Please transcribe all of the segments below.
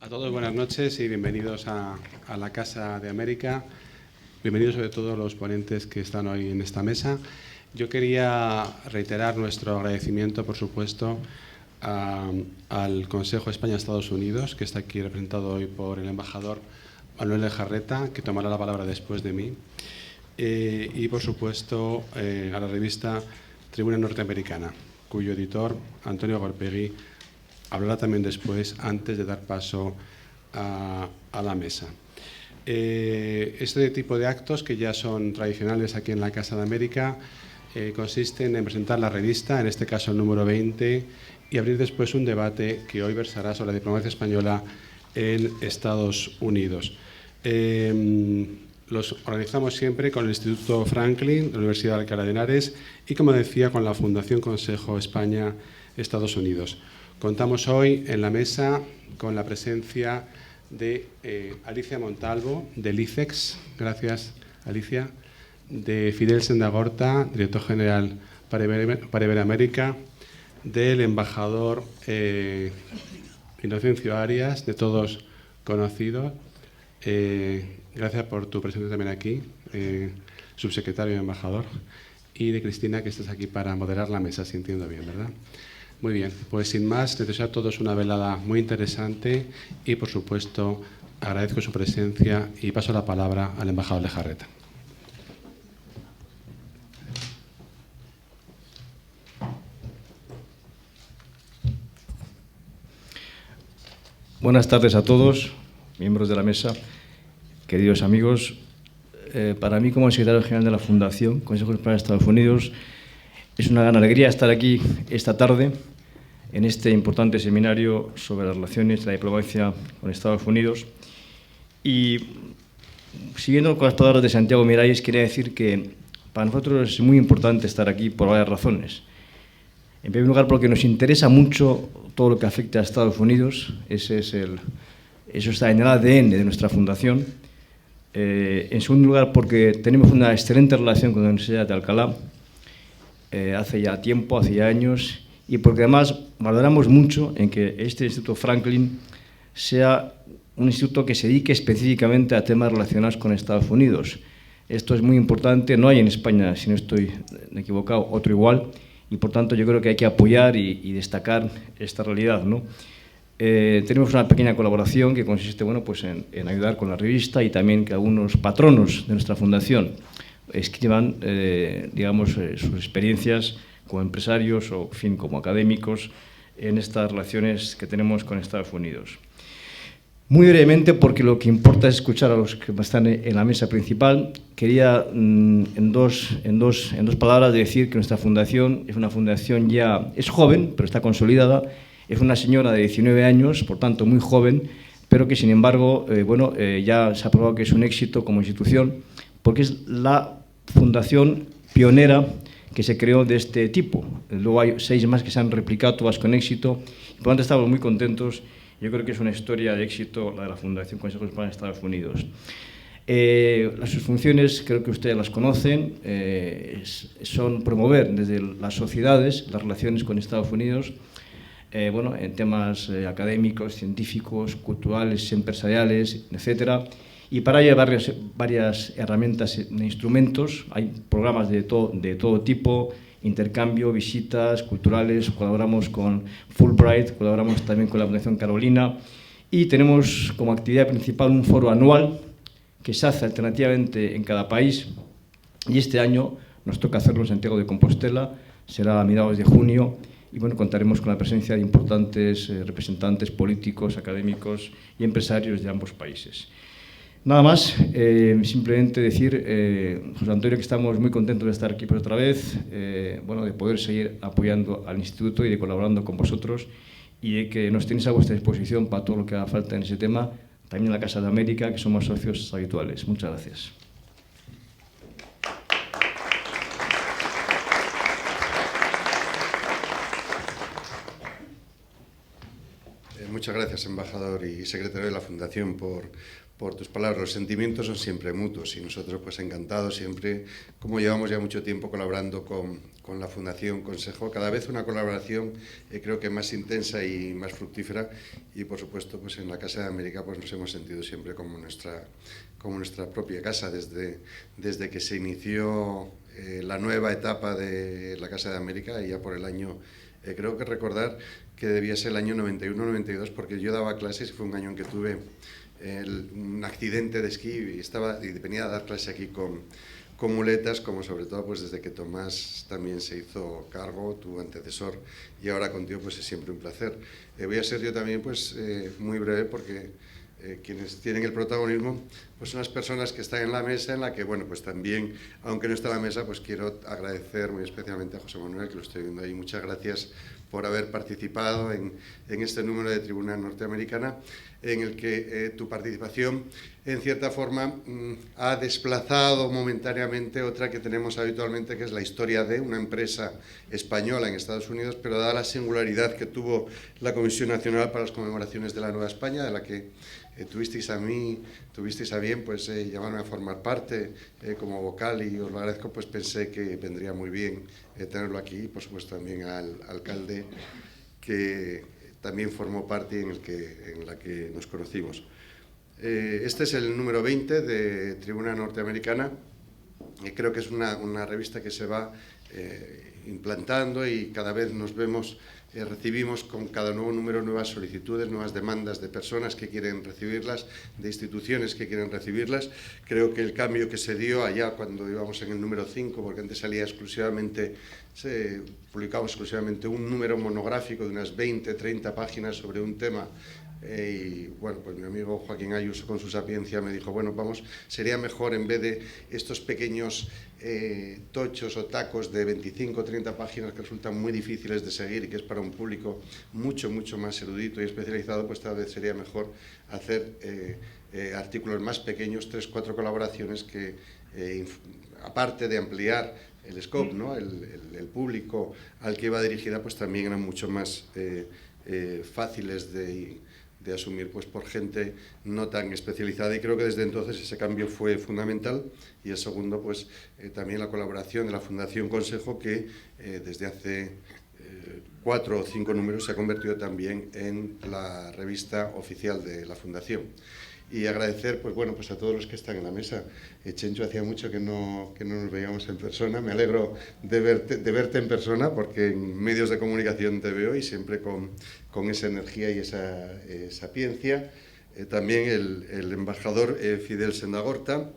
A todos buenas noches y bienvenidos a la Casa de América. Bienvenidos sobre todo los ponentes que están hoy en esta mesa. Yo quería reiterar nuestro agradecimiento, por supuesto, al Consejo España-Estados Unidos, que está aquí representado hoy por el embajador Manuel Lejarreta, que tomará la palabra después de mí, y por supuesto a la revista Tribuna Norteamericana, cuyo editor, Antonio Gorpegui, hablará también después, antes de dar paso a la mesa. Este tipo de actos, que ya son tradicionales aquí en la Casa de América, consisten en presentar la revista, en este caso el número 20, y abrir después un debate que hoy versará sobre la diplomacia española en Estados Unidos. Los organizamos siempre con el Instituto Franklin de la Universidad de Alcalá de Henares y, como decía, con la Fundación Consejo España-Estados Unidos. Contamos hoy en la mesa con la presencia de Alicia Montalvo, del ICEX, gracias Alicia, de Fidel Sendagorta, director general para Iberoamérica, del embajador Inocencio Arias, de todos conocidos. Gracias por tu presencia también aquí, subsecretario y embajador, y de Cristina, que estás aquí para moderar la mesa, si entiendo bien, ¿verdad? Muy bien, pues sin más, les deseo a todos una velada muy interesante y, por supuesto, agradezco su presencia y paso la palabra al embajador Lejarreta. Buenas tardes a todos, miembros de la mesa, queridos amigos. Para mí, como secretario general de la Fundación Consejo España de Estados Unidos, es una gran alegría estar aquí esta tarde en este importante seminario sobre las relaciones de la diplomacia con Estados Unidos. Y siguiendo con las palabras de Santiago Miralles, quería decir que para nosotros es muy importante estar aquí por varias razones. En primer lugar, porque nos interesa mucho todo lo que afecta a Estados Unidos. Eso está en el ADN de nuestra fundación. En segundo lugar, porque tenemos una excelente relación con la Universidad de Alcalá. Hace ya tiempo, hace ya años, y porque además valoramos mucho en que este Instituto Franklin sea un instituto que se dedique específicamente a temas relacionados con Estados Unidos. Esto es muy importante, no hay en España, si no estoy equivocado, otro igual, y por tanto yo creo que hay que apoyar y destacar esta realidad, ¿no? Tenemos una pequeña colaboración que consiste, bueno, pues en ayudar con la revista y también que algunos patronos de nuestra fundación escriban, sus experiencias como empresarios o, en fin, como académicos en estas relaciones que tenemos con Estados Unidos. Muy brevemente, porque lo que importa es escuchar a los que están en la mesa principal, quería en dos palabras decir que nuestra fundación es una fundación ya, es joven, pero está consolidada, es una señora de 19 años, por tanto muy joven, pero que sin embargo, ya se ha probado que es un éxito como institución, porque es la fundación pionera que se creó de este tipo. Luego hay 6 más que se han replicado, todas con éxito, y por lo tanto estamos muy contentos. Yo creo que es una historia de éxito la de la Fundación Consejo España de Estados Unidos. Sus funciones, creo que ustedes las conocen, son promover desde las sociedades las relaciones con Estados Unidos, en temas académicos, científicos, culturales, empresariales, etcétera. Y para ello hay varias herramientas e instrumentos. Hay programas de todo tipo, intercambio, visitas culturales, colaboramos con Fulbright, colaboramos también con la Fundación Carolina y tenemos como actividad principal un foro anual que se hace alternativamente en cada país, y este año nos toca hacerlo en Santiago de Compostela, será a mediados de junio, y bueno, contaremos con la presencia de importantes representantes políticos, académicos y empresarios de ambos países. Nada más, simplemente decir, José Antonio, que estamos muy contentos de estar aquí por otra vez, de poder seguir apoyando al Instituto y de colaborando con vosotros, y de que nos tenéis a vuestra disposición para todo lo que haga falta en ese tema, también en la Casa de América, que somos socios habituales. Muchas gracias. Muchas gracias, embajador y secretario de la Fundación, por tus palabras. Los sentimientos son siempre mutuos y nosotros pues encantados siempre, como llevamos ya mucho tiempo colaborando con la Fundación Consejo, cada vez una colaboración creo que más intensa y más fructífera, y por supuesto pues en la Casa de América pues nos hemos sentido siempre como nuestra propia casa desde que se inició la nueva etapa de la Casa de América, y ya por el año, creo que recordar que debía ser el año 91-92, porque yo daba clases y fue un año en que tuve un accidente de esquí y venía a dar clase aquí con muletas, como sobre todo pues desde que Tomás también se hizo cargo, tu antecesor, y ahora contigo pues es siempre un placer. Voy a ser yo también pues muy breve, porque quienes tienen el protagonismo pues son las personas que están en la mesa, en la que, bueno, pues también, aunque no está en la mesa, pues quiero agradecer muy especialmente a José Manuel, que lo estoy viendo ahí. Muchas gracias por haber participado en este número de Tribuna Norteamericana, en el que tu participación, en cierta forma, ha desplazado momentáneamente otra que tenemos habitualmente, que es la historia de una empresa española en Estados Unidos, pero dada la singularidad que tuvo la Comisión Nacional para las Conmemoraciones de la Nueva España, de la que tuvisteis a bien pues, llamarme a formar parte como vocal, y os lo agradezco, pues pensé que vendría muy bien tenerlo aquí, y por supuesto también al alcalde, que también formó parte en la que nos conocimos. Este es el número 20 de Tribuna Norteamericana. Creo que es una revista que se va implantando, y cada vez recibimos con cada nuevo número nuevas solicitudes, nuevas demandas de personas que quieren recibirlas, de instituciones que quieren recibirlas. Creo que el cambio que se dio allá cuando íbamos en el número 5, porque antes se publicaba exclusivamente un número monográfico de unas 20-30 páginas sobre un tema, y bueno, pues mi amigo Joaquín Ayuso, con su sapiencia, me dijo, bueno, sería mejor, en vez de estos pequeños tochos o tacos de 25 o 30 páginas que resultan muy difíciles de seguir y que es para un público mucho más erudito y especializado, pues tal vez sería mejor hacer artículos más pequeños, 3-4 colaboraciones que, aparte de ampliar el scope, ¿no? el público al que iba dirigida, pues también eran mucho más fáciles de asumir pues por gente no tan especializada, y creo que desde entonces ese cambio fue fundamental. Y el segundo, pues también la colaboración de la Fundación Consejo, que desde hace 4 o 5 números se ha convertido también en la revista oficial de la Fundación. Y agradecer pues, bueno, pues a todos los que están en la mesa. Chencho, hacía mucho que no nos veíamos en persona. Me alegro de verte en persona, porque en medios de comunicación te veo, y siempre con esa energía y esa sapiencia. También el embajador Fidel Sendagorta,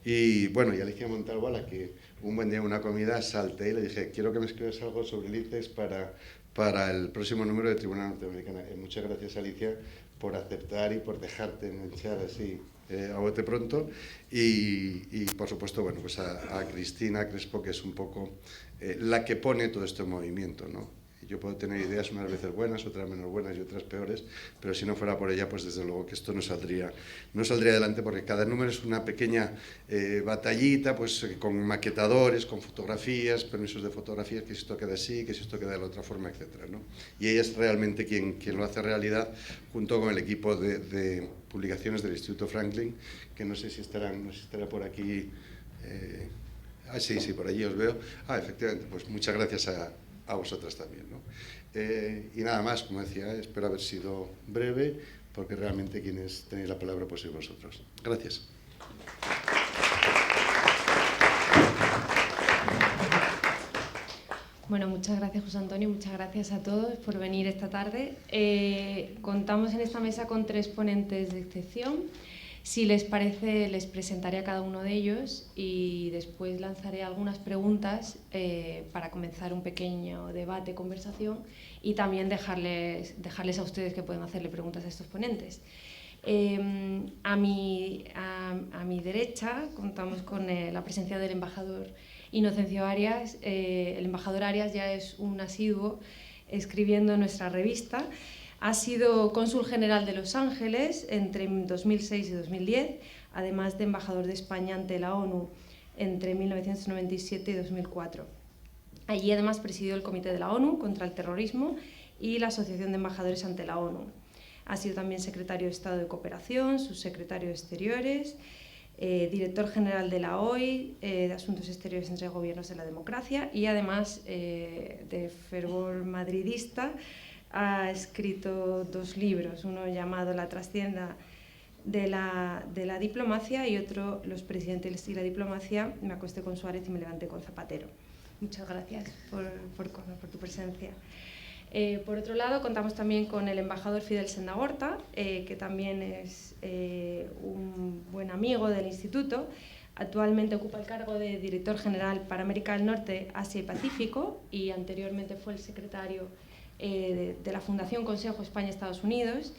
y bueno, y Alicia Montalvo, a la que un buen día en una comida salté y le dije, quiero que me escribas algo sobre el ICEX para el próximo número de Tribuna Norteamericana. Muchas gracias, Alicia, por aceptar y por dejarte enganchar así a bote pronto, y por supuesto, bueno, pues a Cristina Crespo, que es un poco la que pone todo esto en movimiento, ¿no? Yo puedo tener ideas unas veces buenas, otras menos buenas y otras peores, pero si no fuera por ella, pues desde luego que esto no saldría adelante, porque cada número es una pequeña batallita, pues con maquetadores, con fotografías, permisos de fotografías, que si esto queda así, que si esto queda de la otra forma, etcétera, ¿no? Y ella es realmente quien lo hace realidad, junto con el equipo de publicaciones del Instituto Franklin, que no sé si estará por aquí. Sí, por allí os veo. Efectivamente, pues muchas gracias a vosotras también, ¿no? Y nada más, como decía, espero haber sido breve, porque realmente quienes tenéis la palabra pues sois vosotros. Gracias. Bueno, muchas gracias, José Antonio, muchas gracias a todos por venir esta tarde. Contamos en esta mesa con 3 ponentes de excepción. Si les parece, les presentaré a cada uno de ellos y después lanzaré algunas preguntas para comenzar un pequeño debate, conversación, y también dejarles a ustedes que pueden hacerle preguntas a estos ponentes. A mi derecha contamos con la presencia del embajador Inocencio Arias. El embajador Arias ya es un asiduo escribiendo en nuestra revista. Ha sido cónsul general de Los Ángeles entre 2006 y 2010, además de embajador de España ante la ONU entre 1997 y 2004. Allí además presidió el Comité de la ONU contra el Terrorismo y la Asociación de Embajadores ante la ONU. Ha sido también secretario de Estado de Cooperación, subsecretario de Exteriores, director general de la OI, de Asuntos Exteriores entre Gobiernos de la Democracia, y además de fervor madridista, ha escrito 2 libros, uno llamado La trastienda de la diplomacia y otro Los presidentes y la diplomacia, me acosté con Suárez y me levanté con Zapatero. Muchas gracias por tu presencia. Por otro lado, contamos también con el embajador Fidel Sendagorta, que también es un buen amigo del Instituto. Actualmente ocupa el cargo de director general para América del Norte, Asia y Pacífico, y anteriormente fue el secretario de la Fundación Consejo España-Estados Unidos.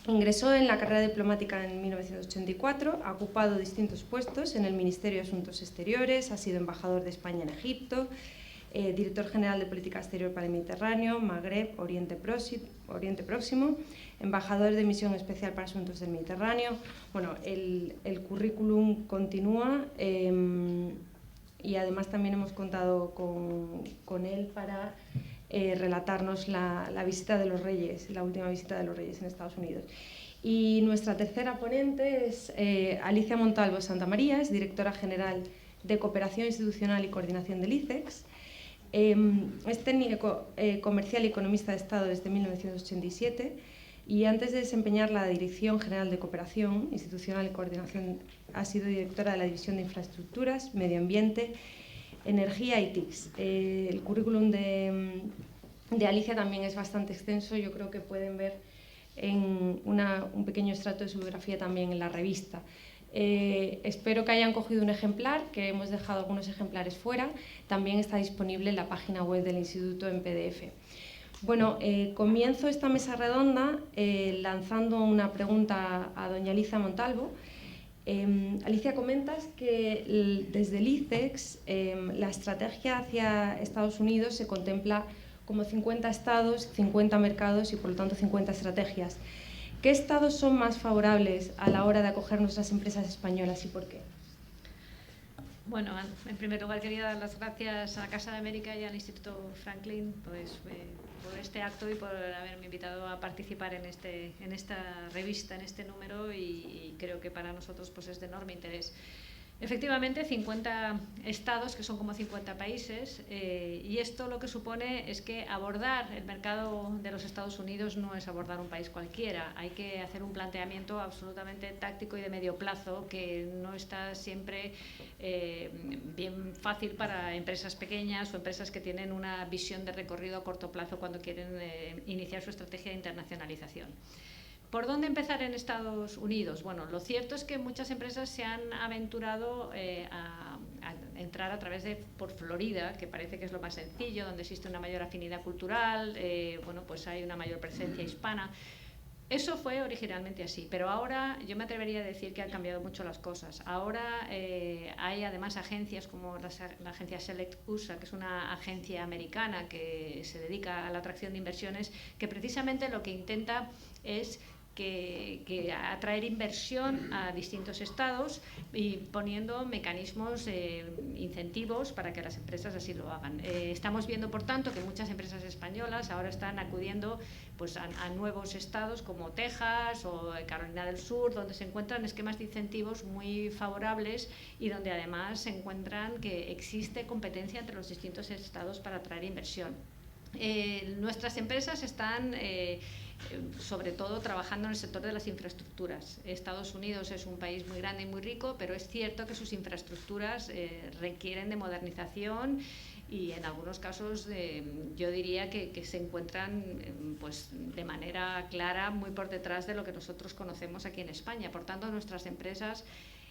Ingresó en la carrera diplomática en 1984, ha ocupado distintos puestos en el Ministerio de Asuntos Exteriores, ha sido embajador de España en Egipto, director general de Política Exterior para el Mediterráneo, Magreb, Oriente Próximo, embajador de Misión Especial para Asuntos del Mediterráneo. Bueno, el currículum continúa y además también hemos contado con él para relatarnos la visita de los Reyes, la última visita de los Reyes en Estados Unidos. Y nuestra tercera ponente es Alicia Montalvo Santamaría, es directora general de Cooperación Institucional y Coordinación del ICEX. Es técnico comercial y economista de Estado desde 1987 y antes de desempeñar la Dirección General de Cooperación Institucional y Coordinación ha sido directora de la División de Infraestructuras, Medio Ambiente, Energía y TICs. El currículum de Alicia también es bastante extenso, yo creo que pueden ver en un pequeño extracto de su biografía también en la revista. Espero que hayan cogido un ejemplar, que hemos dejado algunos ejemplares fuera. También está disponible en la página web del Instituto en PDF. Bueno, comienzo esta mesa redonda lanzando una pregunta a doña Alicia Montalvo. Alicia, comentas que desde el ICEX la estrategia hacia Estados Unidos se contempla como 50 estados, 50 mercados y por lo tanto 50 estrategias. ¿Qué estados son más favorables a la hora de acoger nuestras empresas españolas y por qué? Bueno, en primer lugar quería dar las gracias a la Casa de América y al Instituto Franklin por este acto y por haberme invitado a participar en esta revista, en este número, y creo que para nosotros pues es de enorme interés. Efectivamente, 50 estados, que son como 50 países, y esto lo que supone es que abordar el mercado de los Estados Unidos no es abordar un país cualquiera. Hay que hacer un planteamiento absolutamente táctico y de medio plazo que no está siempre bien fácil para empresas pequeñas o empresas que tienen una visión de recorrido a corto plazo cuando quieren iniciar su estrategia de internacionalización. ¿Por dónde empezar en Estados Unidos? Bueno, lo cierto es que muchas empresas se han aventurado a entrar a través por Florida, que parece que es lo más sencillo, donde existe una mayor afinidad cultural, bueno, pues hay una mayor presencia hispana. Eso fue originalmente así, pero ahora yo me atrevería a decir que han cambiado mucho las cosas. Ahora hay además agencias como la agencia Select USA, que es una agencia americana que se dedica a la atracción de inversiones, que precisamente lo que intenta es que atraer inversión a distintos estados y poniendo mecanismos, incentivos para que las empresas así lo hagan. Estamos viendo, por tanto, que muchas empresas españolas ahora están acudiendo pues, a nuevos estados como Texas o Carolina del Sur, donde se encuentran esquemas de incentivos muy favorables y donde además se encuentran que existe competencia entre los distintos estados para atraer inversión. Nuestras empresas están sobre todo trabajando en el sector de las infraestructuras. Estados Unidos es un país muy grande y muy rico, pero es cierto que sus infraestructuras requieren de modernización y en algunos casos yo diría que se encuentran pues, de manera clara muy por detrás de lo que nosotros conocemos aquí en España. Por tanto, nuestras empresas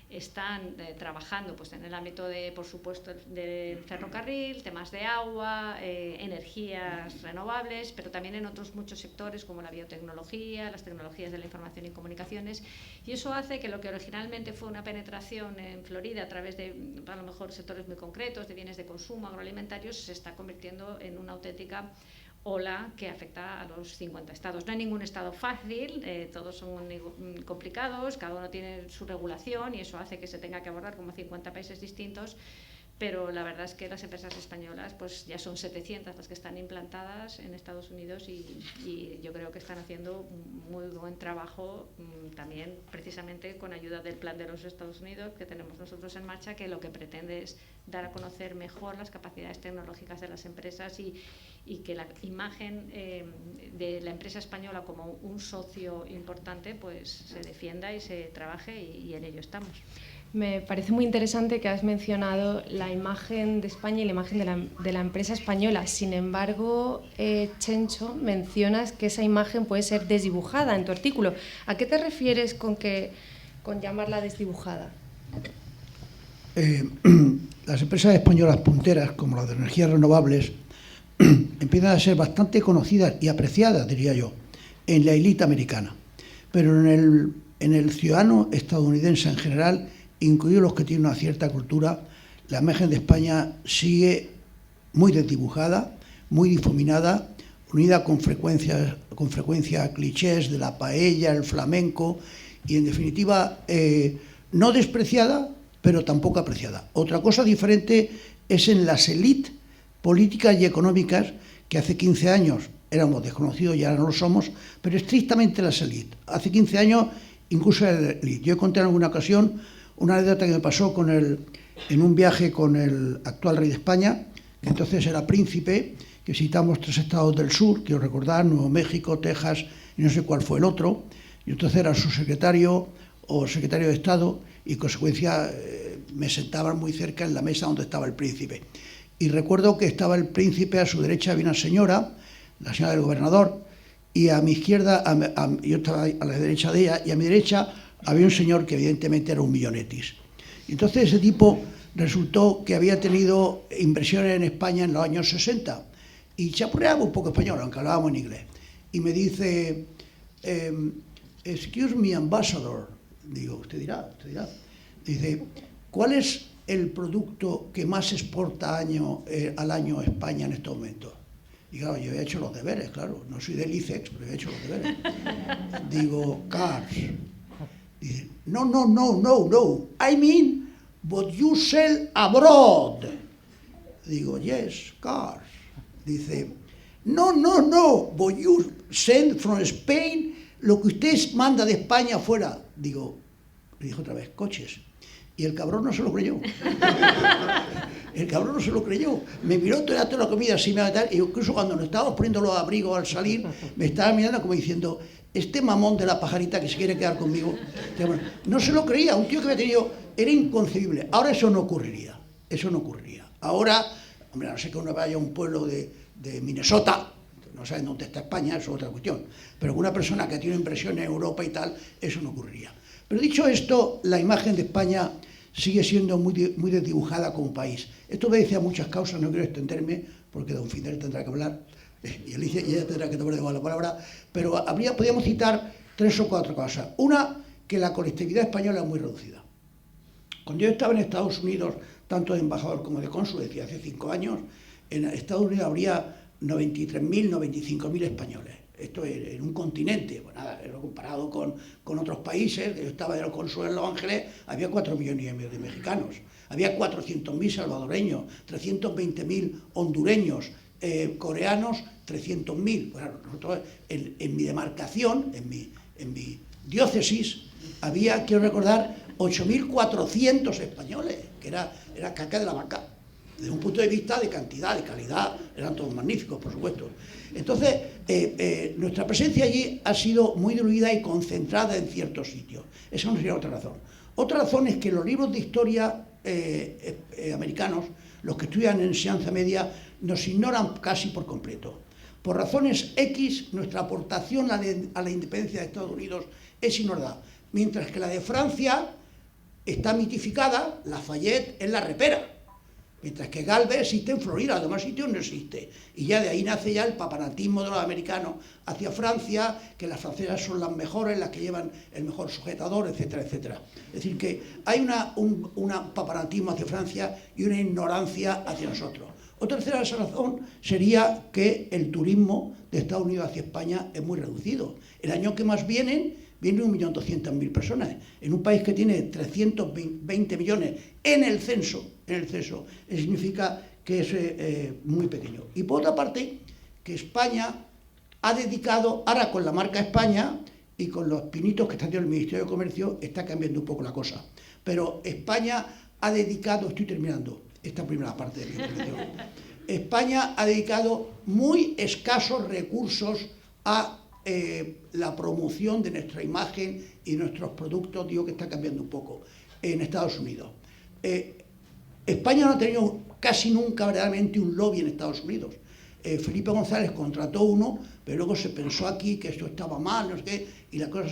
están trabajando pues, en el ámbito de, por supuesto, del ferrocarril, temas de agua, energías renovables, pero también en otros muchos sectores como la biotecnología, las tecnologías de la información y comunicaciones, y eso hace que lo que originalmente fue una penetración en Florida a través de, a lo mejor, sectores muy concretos de bienes de consumo agroalimentarios, se está convirtiendo en una auténtica ola que afecta a los 50 estados. No hay ningún estado fácil, todos son complicados, cada uno tiene su regulación y eso hace que se tenga que abordar como 50 países distintos, pero la verdad es que las empresas españolas pues ya son 700 las que están implantadas en Estados Unidos y yo creo que están haciendo un muy buen trabajo también precisamente con ayuda del plan de los Estados Unidos que tenemos nosotros en marcha, que lo que pretende es dar a conocer mejor las capacidades tecnológicas de las empresas y que la imagen de la empresa española como un socio importante pues se defienda y se trabaje y en ello estamos. Me parece muy interesante que has mencionado la imagen de España y la imagen de la empresa española. Sin embargo, Chencho, mencionas que esa imagen puede ser desdibujada en tu artículo. ¿A qué te refieres con llamarla desdibujada? Las empresas españolas punteras, como las de energías renovables, empiezan a ser bastante conocidas y apreciadas, diría yo, en la élite americana. Pero en el ciudadano estadounidense en general, incluidos los que tienen una cierta cultura, la imagen de España sigue muy desdibujada, muy difuminada, unida con frecuencia a clichés de la paella, el flamenco, y en definitiva no despreciada, pero tampoco apreciada. Otra cosa diferente es en las élites políticas y económicas, que hace 15 años éramos desconocidos y ahora no lo somos, pero estrictamente las élites. Hace 15 años incluso era la élite. Yo conté en alguna ocasión una anécdota que me pasó en un viaje con el actual rey de España, que entonces era príncipe, que visitamos 3 estados del sur, quiero recordar, Nuevo México, Texas, y no sé cuál fue el otro, y entonces era su secretario o secretario de Estado, y en consecuencia me sentaban muy cerca en la mesa donde estaba el príncipe. Y recuerdo que estaba el príncipe, a su derecha había una señora, la señora del gobernador, y a mi izquierda, yo estaba a la derecha de ella, y a mi derecha había un señor que evidentemente era un millonetis. Y entonces ese tipo resultó que había tenido inversiones en España en los años 60 y chapurreaba un poco español, aunque hablábamos en inglés. Y me dice, excuse me, ambassador. Digo, usted dirá. Dice, ¿cuál es el producto que más exporta al año España en estos momentos? Y claro, yo he hecho los deberes, claro. No soy del ICEX, pero he hecho los deberes. Digo, cars. Dice, no. I mean, what you sell abroad. Digo, yes, cars. Dice, no. What you send from Spain, lo que usted manda de España afuera. Digo, le dijo otra vez, coches. Y el cabrón no se lo creyó. Me miró toda la comida así, y incluso cuando nos estábamos poniendo los abrigos al salir, me estaba mirando como diciendo, este mamón de la pajarita que se quiere quedar conmigo. No se lo creía, un tío que había tenido, era inconcebible. Ahora eso no ocurriría. Ahora, hombre, no sé que uno vaya a un pueblo de Minnesota, no saben dónde está España, eso es otra cuestión, pero una persona que tiene impresión en Europa y tal, eso no ocurriría. Pero dicho esto, la imagen de España sigue siendo muy desdibujada como país. Esto obedece a muchas causas, no quiero extenderme, porque don Fidel tendrá que hablar, y Alicia y ella tendrá que tomar la palabra, pero podríamos citar 3 o 4 cosas. Una, que la colectividad española es muy reducida. Cuando yo estaba en Estados Unidos, tanto de embajador como de cónsul, decía hace 5 años, en Estados Unidos habría 93.000, 95.000 españoles. Esto en un continente, pues nada, comparado con otros países. Yo estaba en el cónsul en Los Ángeles, había 4,5 millones de mexicanos, había 400.000 salvadoreños, 320.000 hondureños, coreanos, 300.000. Bueno, nosotros en mi demarcación, en mi diócesis, había, quiero recordar, 8.400 españoles, que era caca de la vaca. Desde un punto de vista de cantidad, de calidad, eran todos magníficos, por supuesto. Entonces, nuestra presencia allí ha sido muy diluida y concentrada en ciertos sitios. Esa no sería otra razón. Otra razón es que los libros de historia americanos, los que estudian en enseñanza media, nos ignoran casi por completo. Por razones X, nuestra aportación a la independencia de Estados Unidos es ignorada, mientras que la de Francia está mitificada, Lafayette es la repera. Mientras que Galvez existe en Florida, los demás sitios no existe. Y ya de ahí nace ya el papanatismo de los americanos hacia Francia, que las francesas son las mejores, las que llevan el mejor sujetador, etcétera, etcétera. Es decir, que hay un papanatismo hacia Francia y una ignorancia hacia nosotros. Otra tercera razón sería que el turismo de Estados Unidos hacia España es muy reducido. El año que más vienen viene 1.200.000 personas. En un país que tiene 320 millones en el censo, significa que es muy pequeño. Y por otra parte, que España ha dedicado, ahora con la marca España y con los pinitos que está haciendo el Ministerio de Comercio, está cambiando un poco la cosa. Pero España ha dedicado, estoy terminando esta primera parte de mi intervención, España ha dedicado muy escasos recursos a la promoción de nuestra imagen y nuestros productos, digo que está cambiando un poco, en Estados Unidos. España no ha tenido casi nunca verdaderamente un lobby en Estados Unidos. Felipe González contrató uno, pero luego se pensó aquí que esto estaba mal, no sé qué, y la cosa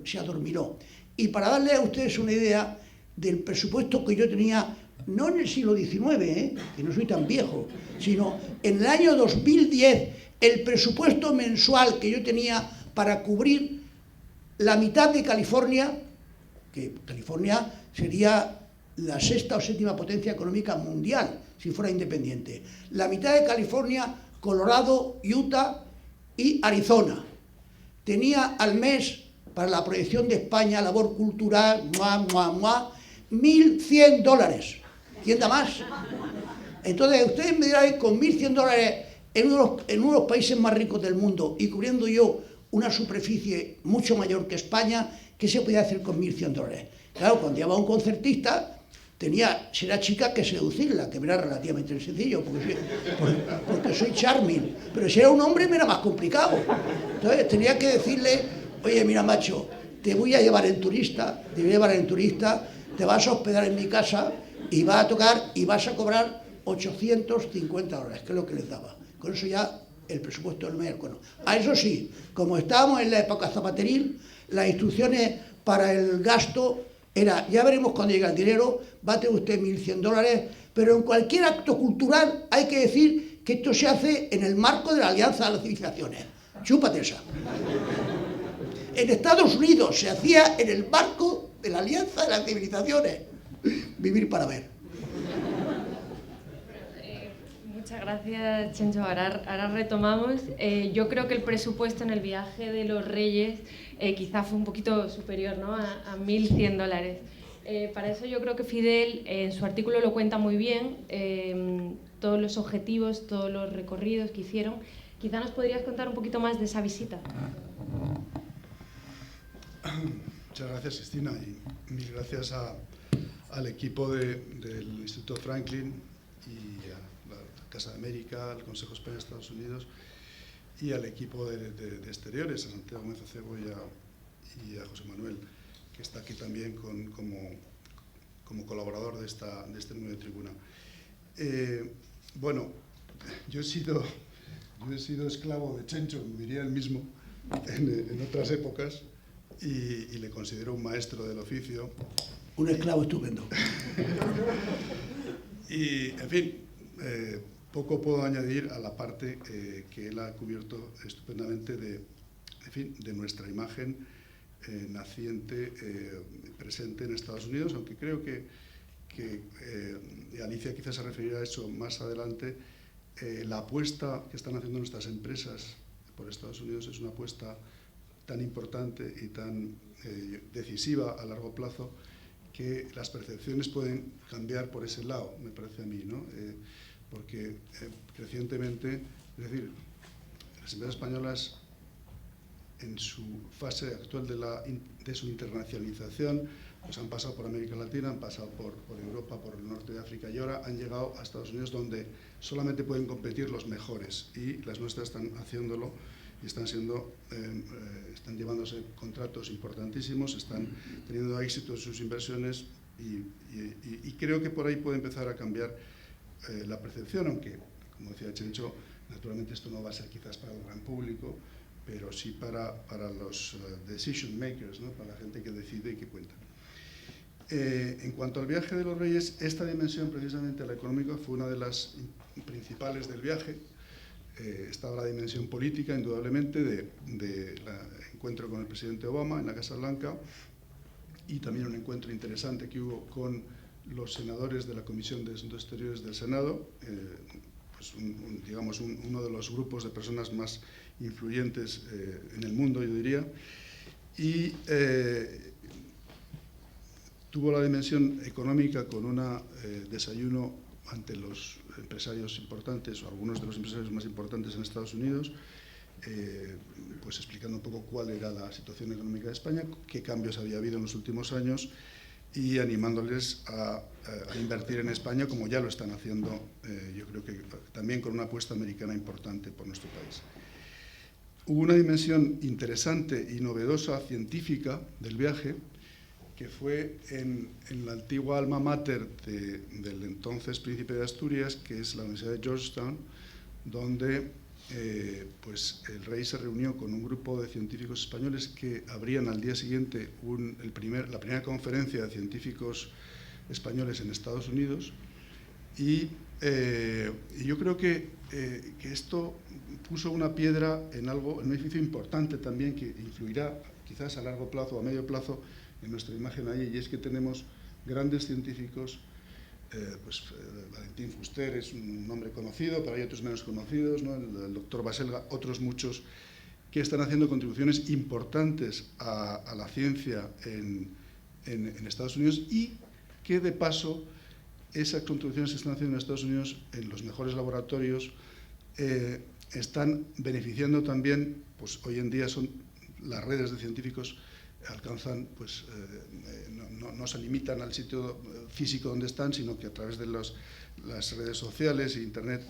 se adormiló. Y para darle a ustedes una idea del presupuesto que yo tenía, no en el siglo XIX, que no soy tan viejo, sino en el año 2010, el presupuesto mensual que yo tenía para cubrir la mitad de California, que California sería la sexta o séptima potencia económica mundial, si fuera independiente. La mitad de California, Colorado, Utah y Arizona. Tenía al mes, para la proyección de España, labor cultural, $1.100. ¿Quién da más? Entonces, ustedes me dirán, con $1.100 en uno de los países más ricos del mundo y cubriendo yo una superficie mucho mayor que España, ¿qué se podía hacer con $1.100? Claro, cuando llevaba un concertista, tenía, si era chica, que seducirla, que me era relativamente sencillo, porque soy charming. Pero si era un hombre, me era más complicado. Entonces, tenía que decirle, oye, mira, macho, te voy a llevar en turista, te vas a hospedar en mi casa y vas a tocar y vas a cobrar $850, que es lo que les daba. Con eso ya el presupuesto del mes. Bueno, a eso sí, como estábamos en la época zapateril, las instrucciones para el gasto era, ya veremos cuando llegue el dinero, va a tener usted $1.100, pero en cualquier acto cultural hay que decir que esto se hace en el marco de la Alianza de las Civilizaciones. Chúpate esa. En Estados Unidos se hacía en el marco de la Alianza de las Civilizaciones. Vivir para ver. Muchas gracias, Chencho. Ahora retomamos. Yo creo que el presupuesto en el viaje de los Reyes quizá fue un poquito superior, ¿no?, a $1.100. Para eso yo creo que Fidel en su artículo lo cuenta muy bien, todos los objetivos, todos los recorridos que hicieron. Quizá nos podrías contar un poquito más de esa visita. Muchas gracias, Cristina, y mil gracias al equipo del Instituto Franklin y a la Casa de América, al Consejo España de Estados Unidos y al equipo de Exteriores, a Santiago Meza Cebolla y a José Manuel, que está aquí también como colaborador de este número de tribuna. Bueno, yo he sido esclavo de Chencho, como diría él mismo, en otras épocas, y le considero un maestro del oficio. Un esclavo estupendo. Y, en fin, poco puedo añadir a la parte que él ha cubierto estupendamente de nuestra imagen naciente, presente en Estados Unidos, aunque creo que Alicia quizás se referirá a eso más adelante. La apuesta que están haciendo nuestras empresas por Estados Unidos es una apuesta tan importante y tan decisiva a largo plazo que las percepciones pueden cambiar por ese lado, me parece a mí, ¿no? Porque crecientemente, es decir, las empresas españolas en su fase actual de su internacionalización, pues han pasado por América Latina, han pasado por Europa, por el norte de África y ahora han llegado a Estados Unidos, donde solamente pueden competir los mejores, y las nuestras están haciéndolo y están llevándose contratos importantísimos, están teniendo éxito en sus inversiones y creo que por ahí puede empezar a cambiar la percepción, aunque, como decía Chencho, naturalmente esto no va a ser quizás para el gran público, pero sí para los decision makers, ¿no?, para la gente que decide y que cuenta. En cuanto al viaje de los Reyes, esta dimensión, precisamente la económica, fue una de las principales del viaje. Estaba la dimensión política, indudablemente, del encuentro con el presidente Obama en la Casa Blanca, y también un encuentro interesante que hubo con los senadores de la Comisión de Asuntos Exteriores del Senado, pues digamos uno de los grupos de personas más influyentes en el mundo, yo diría. y tuvo la dimensión económica con un desayuno ante los empresarios importantes o algunos de los empresarios más importantes en Estados Unidos, pues explicando un poco cuál era la situación económica de España, qué cambios había habido en los últimos años y animándoles a invertir en España como ya lo están haciendo, yo creo que también con una apuesta americana importante por nuestro país. Hubo una dimensión interesante y novedosa, científica, del viaje, que fue en la antigua alma mater del entonces príncipe de Asturias, que es la Universidad de Georgetown, donde pues el rey se reunió con un grupo de científicos españoles que abrían al día siguiente la primera conferencia de científicos españoles en Estados Unidos, y yo creo que esto puso una piedra en un edificio importante también que influirá quizás a largo plazo o a medio plazo en nuestra imagen allí, y es que tenemos grandes científicos, Valentín Fuster es un nombre conocido, pero hay otros menos conocidos, ¿no? El doctor Baselga, otros muchos, que están haciendo contribuciones importantes a la ciencia en Estados Unidos, y que de paso esas contribuciones que están haciendo en Estados Unidos en los mejores laboratorios están beneficiando también, pues hoy en día son las redes de científicos alcanzan, pues no se limitan al sitio físico donde están, sino que a través de las redes sociales e Internet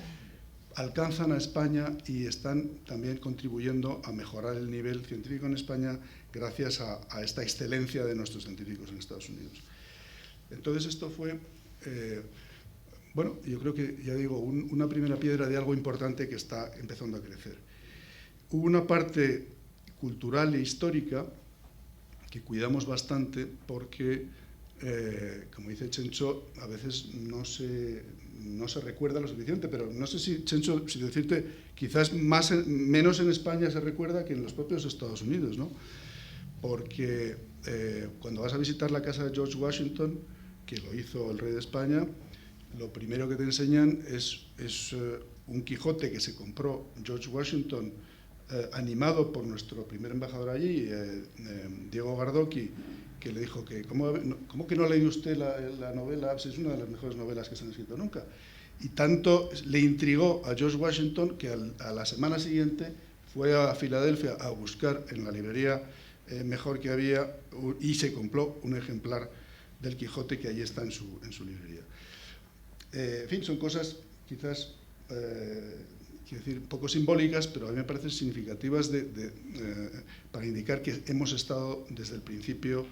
alcanzan a España y están también contribuyendo a mejorar el nivel científico en España gracias a esta excelencia de nuestros científicos en Estados Unidos. Entonces esto fue, bueno, yo creo que, ya digo, una primera piedra de algo importante que está empezando a crecer. Hubo una parte cultural e histórica que cuidamos bastante porque, como dice Chencho, a veces no se recuerda lo suficiente, pero no sé si, Chencho, si decirte, quizás menos en España se recuerda que en los propios Estados Unidos, ¿no? Porque cuando vas a visitar la casa de George Washington, que lo hizo el rey de España, lo primero que te enseñan es un Quijote que se compró George Washington, animado por nuestro primer embajador allí, Diego Gardoqui, que le dijo que ¿cómo que no ha leído usted la novela? Es una de las mejores novelas que se han escrito nunca. Y tanto le intrigó a George Washington que a la semana siguiente fue a Filadelfia a buscar en la librería mejor que había y se compró un ejemplar del Quijote que allí está en su librería. En fin, son cosas quizás quiero decir, poco simbólicas, pero a mí me parecen significativas para indicar que hemos estado desde el principio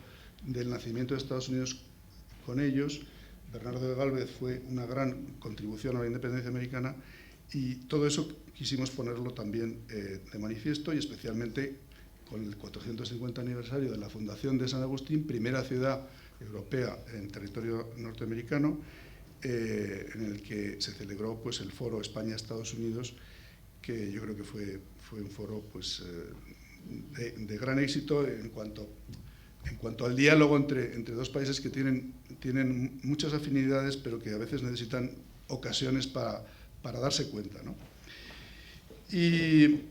del nacimiento de Estados Unidos con ellos. Bernardo de Gálvez fue una gran contribución a la independencia americana y todo eso quisimos ponerlo también de manifiesto, y especialmente con el 450 aniversario de la fundación de San Agustín, primera ciudad europea en territorio norteamericano, en el que se celebró pues, el foro España-Estados Unidos, que yo creo que fue un foro pues, de gran éxito en cuanto al diálogo entre dos países que tienen muchas afinidades, pero que a veces necesitan ocasiones para darse cuenta, ¿no? Y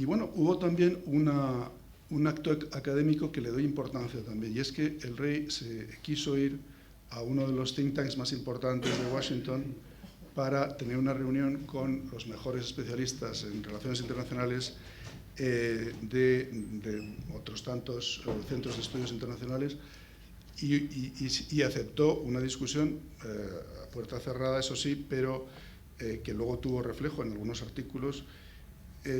bueno, hubo también un acto académico que le doy importancia también, y es que el rey se quiso ir a uno de los think tanks más importantes de Washington para tener una reunión con los mejores especialistas en relaciones internacionales de otros tantos centros de estudios internacionales, y aceptó una discusión a puerta cerrada, eso sí, pero que luego tuvo reflejo en algunos artículos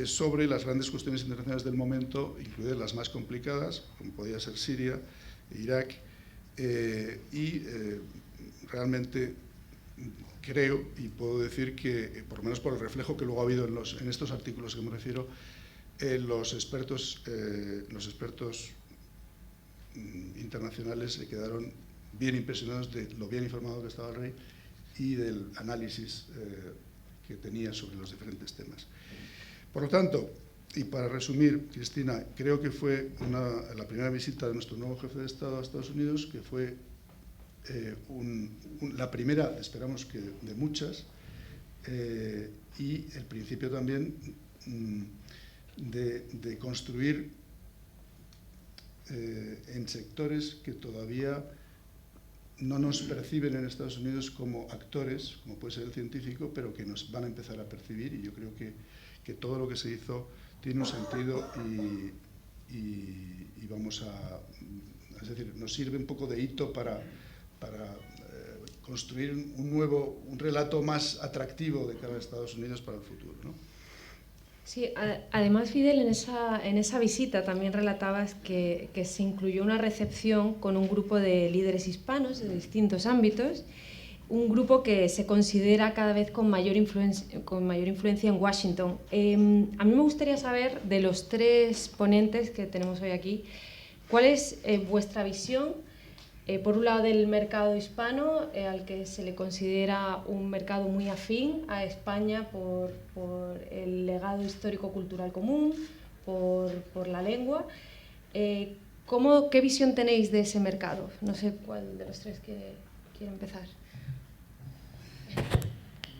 sobre las grandes cuestiones internacionales del momento, incluidas las más complicadas, como podía ser Siria, Irak, realmente creo y puedo decir que, por lo menos por el reflejo que luego ha habido en estos artículos que me refiero, los expertos internacionales se quedaron bien impresionados de lo bien informado que estaba el rey y del análisis que tenía sobre los diferentes temas. Por lo tanto, y para resumir, Cristina, creo que fue la primera visita de nuestro nuevo jefe de Estado a Estados Unidos, que fue la primera, esperamos que de muchas, y el principio también de construir en sectores que todavía no nos perciben en Estados Unidos como actores, como puede ser el científico, pero que nos van a empezar a percibir, y yo creo que todo lo que se hizo tiene un sentido y vamos a... Es decir, nos sirve un poco de hito para construir un relato más atractivo de cara a Estados Unidos para el futuro, ¿no? Sí, además, Fidel, en esa visita también relatabas que se incluyó una recepción con un grupo de líderes hispanos de distintos ámbitos, un grupo que se considera cada vez con mayor influencia en Washington. A mí me gustaría saber, de los 3 ponentes que tenemos hoy aquí, ¿cuál es vuestra visión, por un lado, del mercado hispano, al que se le considera un mercado muy afín a España por el legado histórico-cultural común, por la lengua? ¿Qué visión tenéis de ese mercado? No sé cuál de los 3 quiere empezar.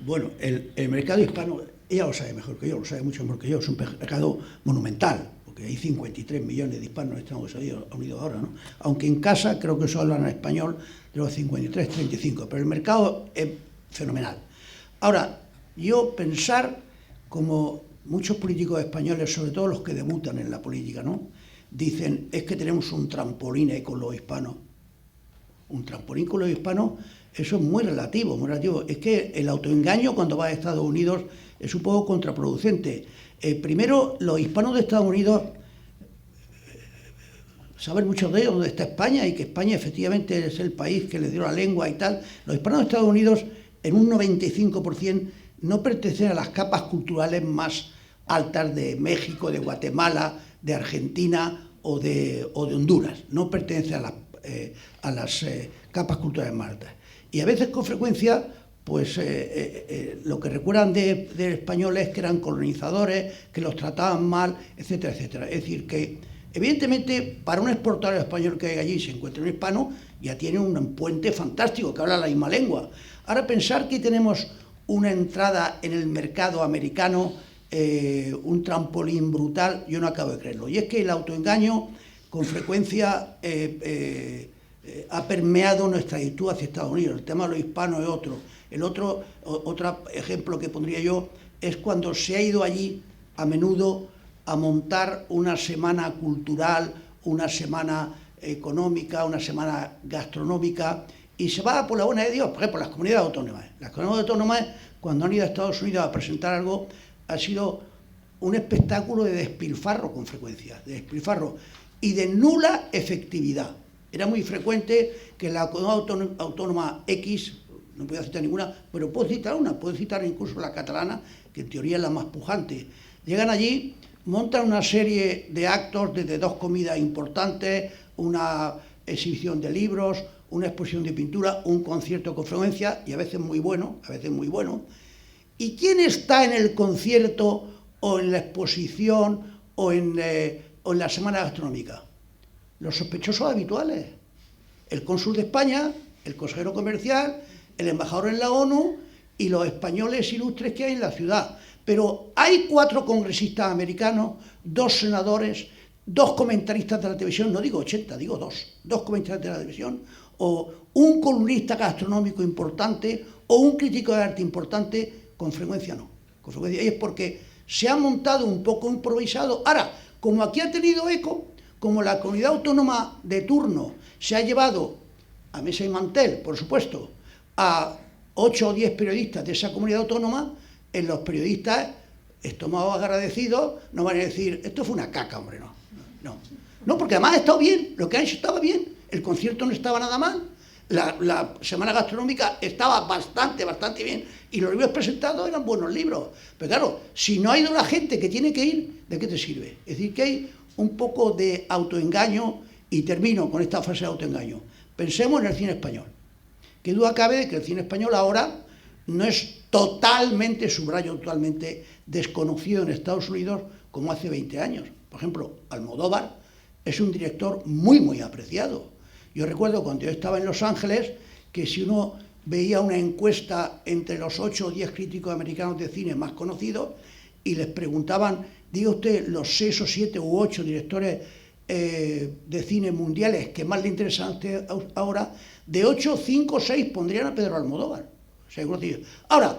Bueno, el mercado hispano, ella lo sabe mejor que yo, lo sabe mucho mejor que yo, es un mercado monumental, porque hay 53 millones de hispanos en Estados Unidos ahora, ¿no? Aunque en casa creo que solo hablan español de los 53, 35, pero el mercado es fenomenal. Ahora, yo pensar, como muchos políticos españoles, sobre todo los que debutan en la política, ¿no?, dicen, es que tenemos un trampolín ahí con los hispanos. Un trampolín con los hispanos, eso es muy relativo, muy relativo. Es que el autoengaño cuando vas a Estados Unidos es un poco contraproducente. Primero, los hispanos de Estados Unidos saben mucho de ellos, dónde está España, y que España efectivamente es el país que les dio la lengua y tal. Los hispanos de Estados Unidos, en un 95%, no pertenecen a las capas culturales más altas de México, de Guatemala, de Argentina o de Honduras. No pertenecen a las capas culturales más altas. Y a veces, con frecuencia, pues lo que recuerdan de españoles que eran colonizadores, que los trataban mal, etcétera, etcétera. Es decir, que evidentemente para un exportador español que hay allí se encuentra un hispano, ya tiene un puente fantástico, que habla la misma lengua. Ahora, pensar que tenemos una entrada en el mercado americano, un trampolín brutal, yo no acabo de creerlo. Y es que el autoengaño con frecuencia ha permeado nuestra actitud hacia Estados Unidos. El tema de los hispanos es otro. Otro ejemplo que pondría yo es cuando se ha ido allí a menudo a montar una semana cultural, una semana económica, una semana gastronómica, y se va por la buena de Dios, por ejemplo, las comunidades autónomas. Las comunidades autónomas, cuando han ido a Estados Unidos a presentar algo, ha sido un espectáculo de despilfarro con frecuencia, de despilfarro y de nula efectividad. Era muy frecuente que la comunidad autónoma X, no voy a citar ninguna, pero puedo citar una, puedo citar incluso la catalana, que en teoría es la más pujante. Llegan allí, montan una serie de actos, desde 2 comidas importantes, una exhibición de libros, una exposición de pintura, un concierto con frecuencia, y a veces muy bueno, ¿Y quién está en el concierto o en la exposición o en la semana gastronómica? Los sospechosos habituales. El cónsul de España, el consejero comercial, el embajador en la ONU y los españoles ilustres que hay en la ciudad. Pero hay 4 congresistas americanos, 2 senadores, 2 comentaristas de la televisión, no digo 80, digo 2 comentaristas de la televisión, o un columnista gastronómico importante, o un crítico de arte importante. Con frecuencia no. Con frecuencia, y es porque se ha montado un poco improvisado. Ahora, como aquí ha tenido eco, como la comunidad autónoma de turno se ha llevado a mesa y mantel, por supuesto, a 8 o 10 periodistas de esa comunidad autónoma, en los periodistas, estómagos agradecidos, no van a decir, esto fue una caca, hombre, no, porque además ha estado bien, lo que han hecho estaba bien, el concierto no estaba nada mal, la semana gastronómica estaba bastante bien, y los libros presentados eran buenos libros. Pero claro, si no ha ido la gente que tiene que ir, ¿de qué te sirve? Es decir, que hay un poco de autoengaño, y termino con esta frase de autoengaño. Pensemos en el cine español. Qué duda cabe de que el cine español ahora no es totalmente, subrayo totalmente, desconocido en Estados Unidos como hace 20 años. Por ejemplo, Almodóvar es un director muy apreciado. Yo recuerdo cuando yo estaba en Los Ángeles que si uno veía una encuesta entre los 8 o 10 críticos americanos de cine más conocidos y les preguntaban, diga usted los 6 o 7 u 8 directores de cine mundiales que más le interesan a usted ahora, de 8, 5, 6 pondrían a Pedro Almodóvar. Seguro. Ahora,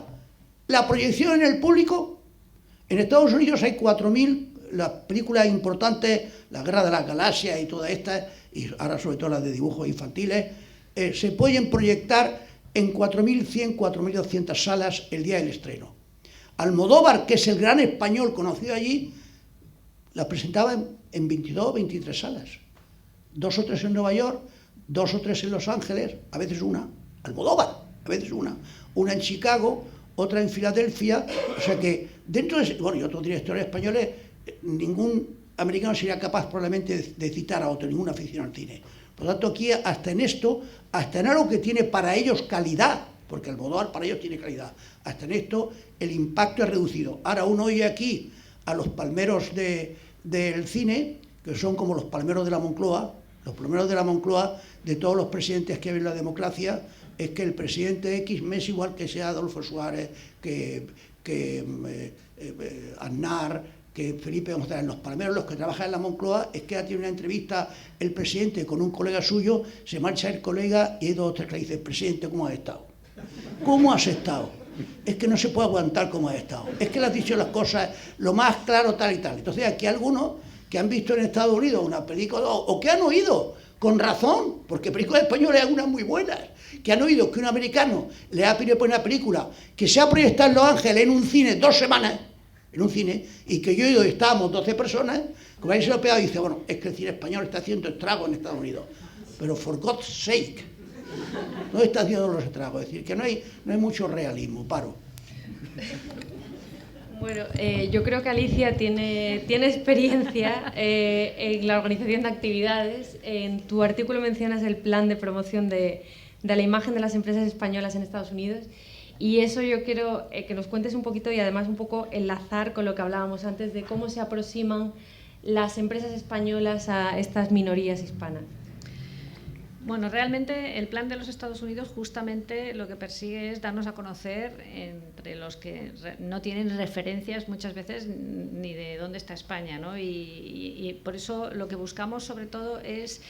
la proyección en el público, en Estados Unidos hay 4.000, las películas importantes, La Guerra de las Galaxias y todas estas, y ahora sobre todo las de dibujos infantiles, se pueden proyectar en 4.100, 4.200 salas el día del estreno. Almodóvar, que es el gran español conocido allí, la presentaba en 22, 23 salas. 2 o 3 en Nueva York, 2 o 3 en Los Ángeles, a veces una. Almodóvar, a veces una. Una en Chicago, otra en Filadelfia. O sea que dentro de... Bueno, y otros directores españoles, ningún americano sería capaz probablemente de citar a otro, ninguna afición al cine. Por lo tanto, aquí hasta en esto, hasta en algo que tiene para ellos calidad, porque Almodóvar para ellos tiene calidad, hasta en esto el impacto es reducido. Ahora uno oye aquí a los palmeros del cine, que son como los palmeros de la Moncloa. Los palmeros de la Moncloa, de todos los presidentes que hay en la democracia, es que el presidente X me es igual que sea Adolfo Suárez, que Aznar, que Felipe González. Los palmeros, los que trabajan en la Moncloa, es que ha tenido una entrevista el presidente con un colega suyo, se marcha el colega y hay 2 o 3 que le dicen: presidente, ¿cómo has estado? ¿Cómo has estado? Es que no se puede aguantar cómo has estado. Es que le has dicho las cosas lo más claro, tal y tal. Entonces aquí algunos que han visto en Estados Unidos una película, o que han oído, con razón, porque películas españolas hay algunas muy buenas, que han oído que un americano le ha pedido por una película que se ha proyectado en Los Ángeles en un cine 2 semanas, en un cine, y que yo he ido y estábamos 12 personas, como ahí se lo ha pegado y dice: bueno, es que el cine español está haciendo estragos en Estados Unidos. Pero for God's sake, no está haciendo los estragos. Es decir, que no hay mucho realismo, paro. Bueno, yo creo que Alicia tiene experiencia en la organización de actividades. En tu artículo mencionas el plan de promoción de la imagen de las empresas españolas en Estados Unidos, y eso yo quiero que nos cuentes un poquito, y además un poco enlazar con lo que hablábamos antes de cómo se aproximan las empresas españolas a estas minorías hispanas. Bueno, realmente el plan de los Estados Unidos justamente lo que persigue es darnos a conocer entre los que no tienen referencias muchas veces ni de dónde está España, ¿no? Y por eso lo que buscamos sobre todo es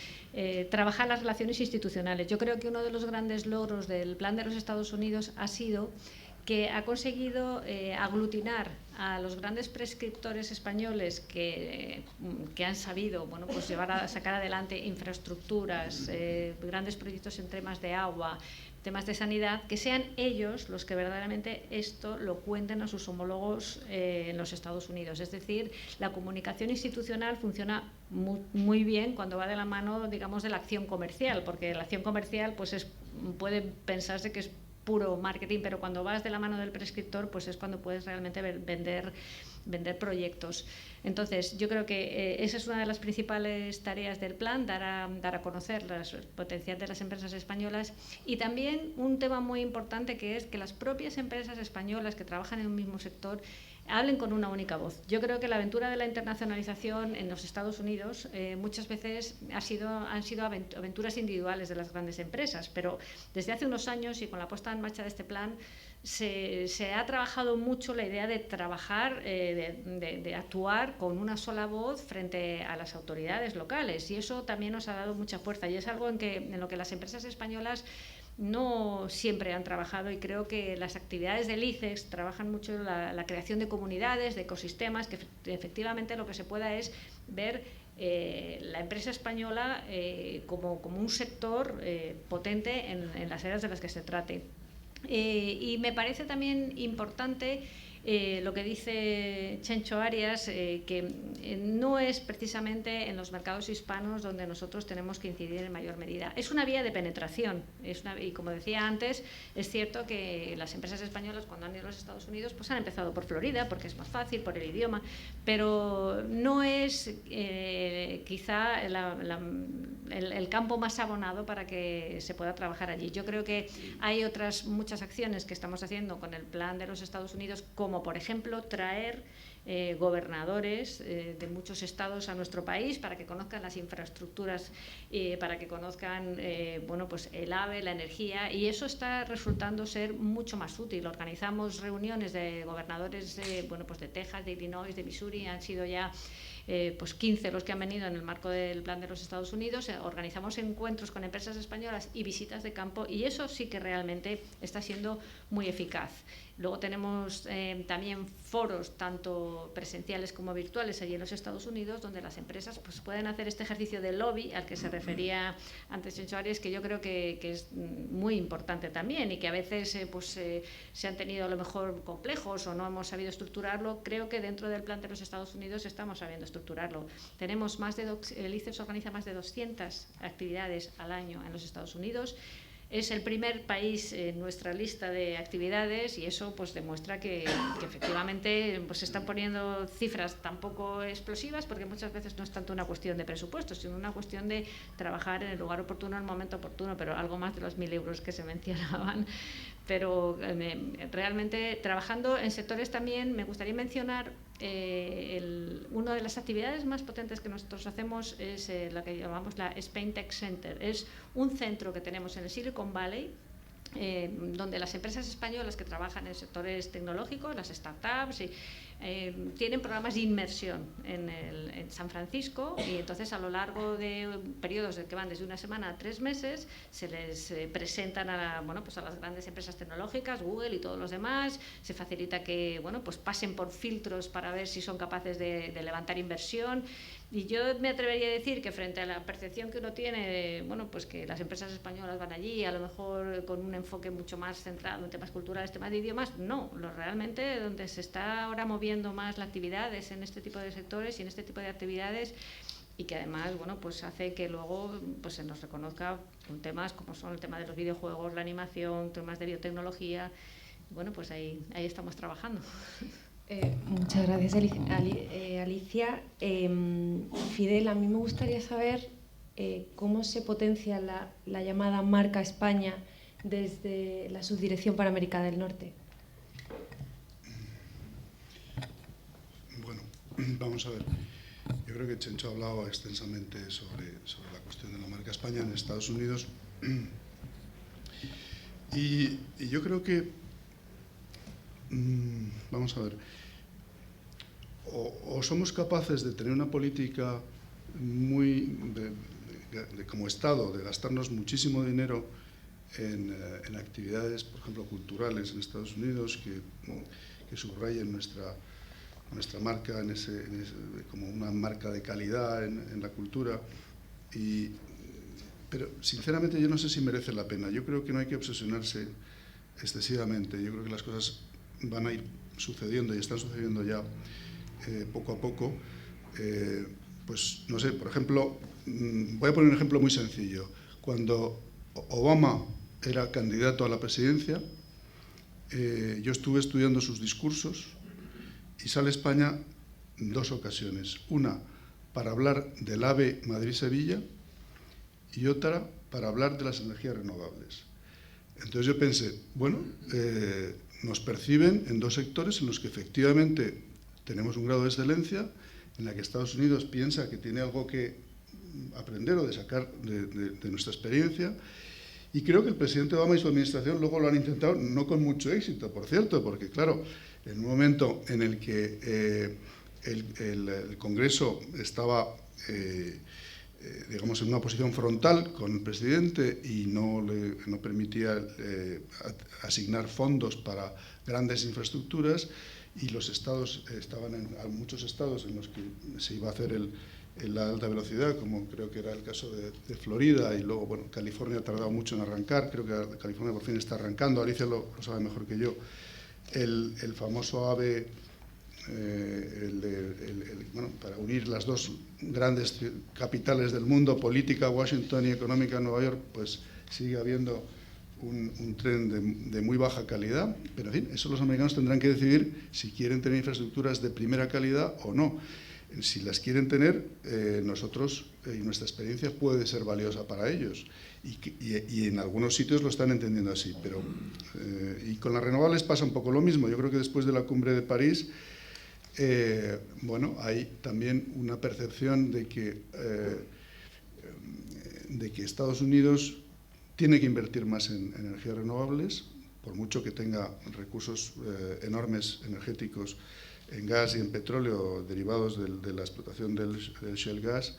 trabajar las relaciones institucionales. Yo creo que uno de los grandes logros del plan de los Estados Unidos ha sido que ha conseguido aglutinar a los grandes prescriptores españoles que han sabido, bueno, pues sacar adelante infraestructuras, grandes proyectos en temas de agua, temas de sanidad, que sean ellos los que verdaderamente esto lo cuenten a sus homólogos en los Estados Unidos. Es decir, la comunicación institucional funciona muy bien cuando va de la mano, digamos, de la acción comercial, porque la acción comercial pues puede pensarse que es puro marketing, pero cuando vas de la mano del prescriptor, pues es cuando puedes realmente vender proyectos. Entonces, yo creo que esa es una de las principales tareas del plan, dar a conocer el potencial de las empresas españolas, y también un tema muy importante, que es que las propias empresas españolas que trabajan en un mismo sector hablen con una única voz. Yo creo que la aventura de la internacionalización en los Estados Unidos muchas veces han sido aventuras individuales de las grandes empresas, pero desde hace unos años y con la puesta en marcha de este plan se ha trabajado mucho la idea de trabajar, de actuar con una sola voz frente a las autoridades locales, y eso también nos ha dado mucha fuerza, y es algo en lo que las empresas españolas no siempre han trabajado, y creo que las actividades del ICEX trabajan mucho la creación de comunidades, de ecosistemas, que efectivamente lo que se pueda es ver la empresa española como un sector potente en las áreas de las que se trate. Y me parece también importante lo que dice Chencho Arias, que no es precisamente en los mercados hispanos donde nosotros tenemos que incidir en mayor medida. Es una vía de penetración, y como decía antes, es cierto que las empresas españolas cuando han ido a los Estados Unidos pues han empezado por Florida, porque es más fácil, por el idioma, pero no es quizá el campo más abonado para que se pueda trabajar allí. Yo creo que hay otras muchas acciones que estamos haciendo con el plan de los Estados Unidos, como por ejemplo traer gobernadores de muchos estados a nuestro país para que conozcan las infraestructuras, para que conozcan bueno, pues el AVE, la energía, y eso está resultando ser mucho más útil. Organizamos reuniones de gobernadores bueno, pues de Texas, de Illinois, de Missouri, han sido ya pues 15 los que han venido en el marco del plan de los Estados Unidos. Organizamos encuentros con empresas españolas y visitas de campo, y eso sí que realmente está siendo muy eficaz. Luego tenemos también foros tanto presenciales como virtuales allí en los Estados Unidos, donde las empresas pues pueden hacer este ejercicio de lobby al que se refería antes Chencho Arias, que yo creo que es muy importante también, y que a veces se han tenido a lo mejor complejos o no hemos sabido estructurarlo. Creo que dentro del plan de los Estados Unidos estamos sabiendo estructurarlo. Tenemos el ICEPS organiza más de 200 actividades al año en los Estados Unidos. Es el primer país en nuestra lista de actividades, y eso pues demuestra que efectivamente pues se están poniendo cifras tampoco explosivas, porque muchas veces no es tanto una cuestión de presupuesto, sino una cuestión de trabajar en el lugar oportuno, en el momento oportuno, pero algo más de los 1.000 euros que se mencionaban. Pero realmente trabajando en sectores también, me gustaría mencionar una de las actividades más potentes que nosotros hacemos es la que llamamos la Spain Tech Center. Es un centro que tenemos en el Silicon Valley, donde las empresas españolas que trabajan en sectores tecnológicos, las startups, tienen programas de inmersión en San Francisco, y entonces a lo largo de periodos que van desde una semana a 3 meses se les presentan a las grandes empresas tecnológicas, Google y todos los demás. Se facilita que pues pasen por filtros para ver si son capaces de levantar inversión. Y yo me atrevería a decir que frente a la percepción que uno tiene, pues que las empresas españolas van allí a lo mejor con un enfoque mucho más centrado en temas culturales, temas de idiomas, no, realmente donde se está ahora moviendo más la actividad es en este tipo de sectores y en este tipo de actividades, y que además pues hace que luego pues se nos reconozca con temas como son el tema de los videojuegos, la animación, temas de biotecnología. Pues ahí estamos trabajando. Muchas gracias, Alicia. Fidel, a mí me gustaría saber cómo se potencia la llamada marca España desde la Subdirección para América del Norte. Bueno, vamos a ver. Yo creo que Chencho ha hablado extensamente sobre la cuestión de la marca España en Estados Unidos. Y yo creo que, vamos a ver, o somos capaces de tener una política muy como Estado, de gastarnos muchísimo dinero en actividades, por ejemplo, culturales en Estados Unidos, que subrayen nuestra marca como una marca de calidad en la cultura. Pero sinceramente yo no sé si merece la pena. Yo creo que no hay que obsesionarse excesivamente. Yo creo que las cosas van a ir sucediendo y están sucediendo ya poco a poco. Pues no sé, por ejemplo, voy a poner un ejemplo muy sencillo. Cuando Obama era candidato a la presidencia, yo estuve estudiando sus discursos, y sale España en 2 ocasiones. Una para hablar del AVE Madrid-Sevilla y otra para hablar de las energías renovables. Entonces yo pensé, nos perciben en 2 sectores en los que efectivamente tenemos un grado de excelencia, en la que Estados Unidos piensa que tiene algo que aprender o de sacar de nuestra experiencia. Y creo que el presidente Obama y su administración luego lo han intentado, no con mucho éxito, por cierto, porque claro, en un momento en el que el Congreso estaba, digamos, en una posición frontal con el presidente y no permitía asignar fondos para grandes infraestructuras, y los estados muchos estados en los que se iba a hacer la alta velocidad, como creo que era el caso de Florida, y luego, California ha tardado mucho en arrancar. Creo que California por fin está arrancando, Alicia lo sabe mejor que yo. El famoso AVE, para unir las 2 grandes capitales del mundo, política Washington y económica Nueva York, pues sigue habiendo un tren de muy baja calidad, pero en fin, eso los americanos tendrán que decidir si quieren tener infraestructuras de primera calidad o no. Si las quieren tener, nosotros y nuestra experiencia puede ser valiosa para ellos, y en algunos sitios lo están entendiendo así. Pero y con las renovables pasa un poco lo mismo. Yo creo que después de la cumbre de París, hay también una percepción de que Estados Unidos tiene que invertir más en energías renovables, por mucho que tenga recursos enormes energéticos en gas y en petróleo derivados de la explotación del shale gas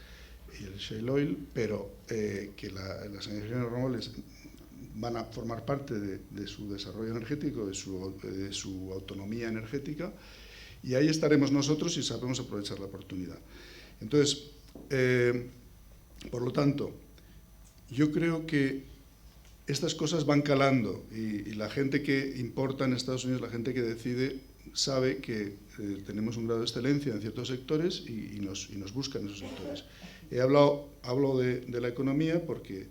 y el shale oil, pero que las energías renovables van a formar parte de su desarrollo energético, de su autonomía energética, y ahí estaremos nosotros si sabemos aprovechar la oportunidad. Entonces, por lo tanto, yo creo que estas cosas van calando y la gente que importa en Estados Unidos, la gente que decide, sabe que tenemos un grado de excelencia en ciertos sectores y nos buscan en esos sectores. Hablo de la economía porque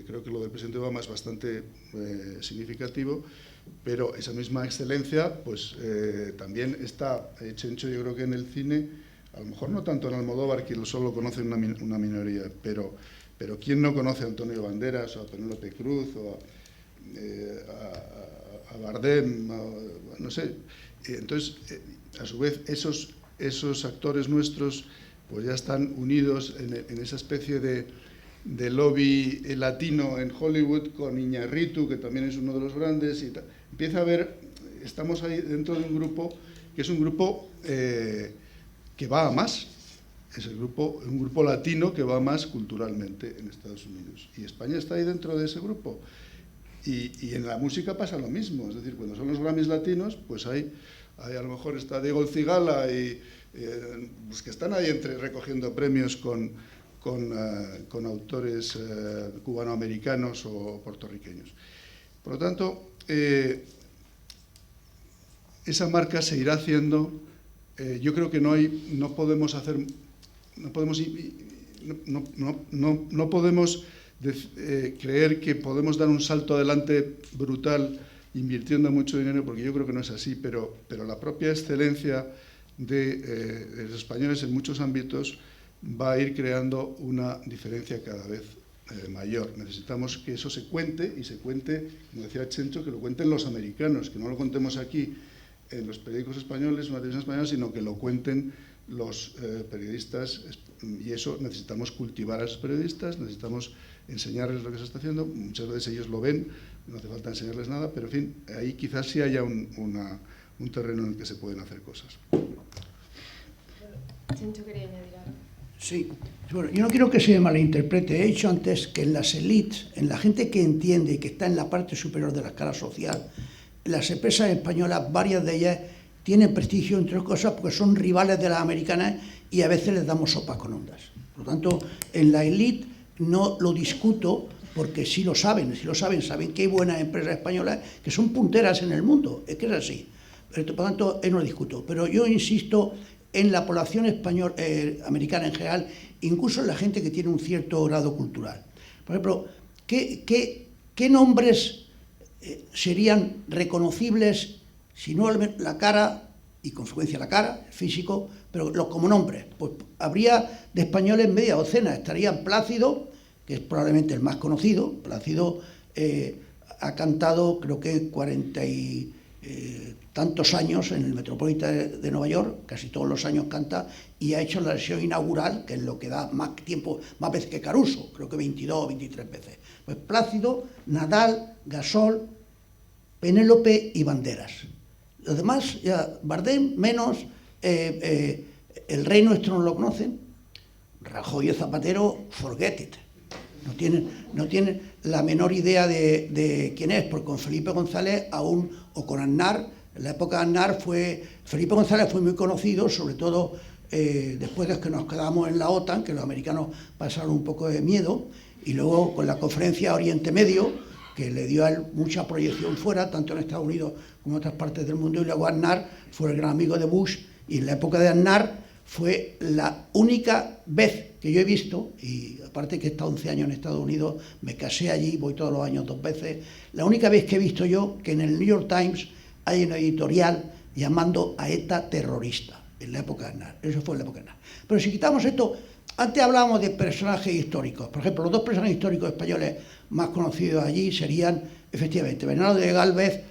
creo que lo del presidente Obama es bastante significativo, pero esa misma excelencia pues también está, Chencho, yo creo que en el cine, a lo mejor no tanto en Almodóvar, que solo lo conoce una minoría, pero ¿quién no conoce a Antonio Banderas o a Penélope Cruz o a Bardem? No sé. Entonces, a su vez, esos actores nuestros pues ya están unidos en esa especie de lobby latino en Hollywood con Iñárritu, que también es uno de los grandes. Y empieza a haber, estamos ahí dentro de un grupo que es un grupo que va a más. Es un grupo latino que va más culturalmente en Estados Unidos. Y España está ahí dentro de ese grupo. Y en la música pasa lo mismo. Es decir, cuando son los Grammys latinos, pues hay a lo mejor está Diego El Cigala y pues que están ahí recogiendo premios con autores cubanoamericanos o puertorriqueños. Por lo tanto, esa marca se irá haciendo. Yo creo que no podemos creer que podemos dar un salto adelante brutal invirtiendo mucho dinero, porque yo creo que no es así, pero la propia excelencia de los españoles en muchos ámbitos va a ir creando una diferencia cada vez mayor. Necesitamos que eso se cuente, y se cuente, como decía Chencho, que lo cuenten los americanos, que no lo contemos aquí en los periódicos españoles, en la televisión española, sino que lo cuenten los periodistas, y eso necesitamos cultivar a esos periodistas, necesitamos enseñarles lo que se está haciendo. Muchas veces ellos lo ven, no hace falta enseñarles nada, pero en fin, ahí quizás sí haya un terreno en el que se pueden hacer cosas. Chencho quería añadir algo. Sí, bueno, yo no quiero que se malinterprete. He dicho antes que en las élites, en la gente que entiende y que está en la parte superior de la escala social, las empresas españolas, varias de ellas, tienen prestigio, entre otras cosas, porque son rivales de las americanas y a veces les damos sopa con ondas. Por lo tanto, en la élite no lo discuto, porque sí lo saben que hay buenas empresas españolas que son punteras en el mundo, es que es así. Por lo tanto, no lo discuto. Pero yo insisto en la población americana en general, incluso en la gente que tiene un cierto grado cultural. Por ejemplo, ¿qué nombres serían reconocibles, si no la cara, y con frecuencia la cara, el físico, pero como nombres? Pues habría de españoles media docena. Estarían Plácido, que es probablemente el más conocido. Plácido ha cantado, creo que 40 y tantos años en el Metropolitan de Nueva York, casi todos los años canta, y ha hecho la versión inaugural, que es lo que da más tiempo, más veces que Caruso, creo que 22 o 23 veces. Pues Plácido, Nadal, Gasol, Penélope y Banderas. Los demás, ya Bardem, menos, el rey nuestro no lo conocen, Rajoy y Zapatero, forget it. No tienen la menor idea de quién es, porque con Felipe González aún, o con Aznar, en la época de Aznar Felipe González fue muy conocido, sobre todo después de que nos quedamos en la OTAN, que los americanos pasaron un poco de miedo, y luego con la conferencia Oriente Medio, que le dio a él mucha proyección fuera, tanto en Estados Unidos como en otras partes del mundo, y luego Aznar fue el gran amigo de Bush, y en la época de Aznar fue la única vez que yo he visto, y aparte que he estado 11 años en Estados Unidos, me casé allí, voy todos los años 2 veces, la única vez que he visto yo que en el New York Times hay una editorial llamando a ETA terrorista, en la época de Aznar. Eso fue en la época de Aznar. Pero si quitamos esto, antes hablábamos de personajes históricos. Por ejemplo, los 2 personajes históricos españoles más conocidos allí serían, efectivamente, Bernardo de Gálvez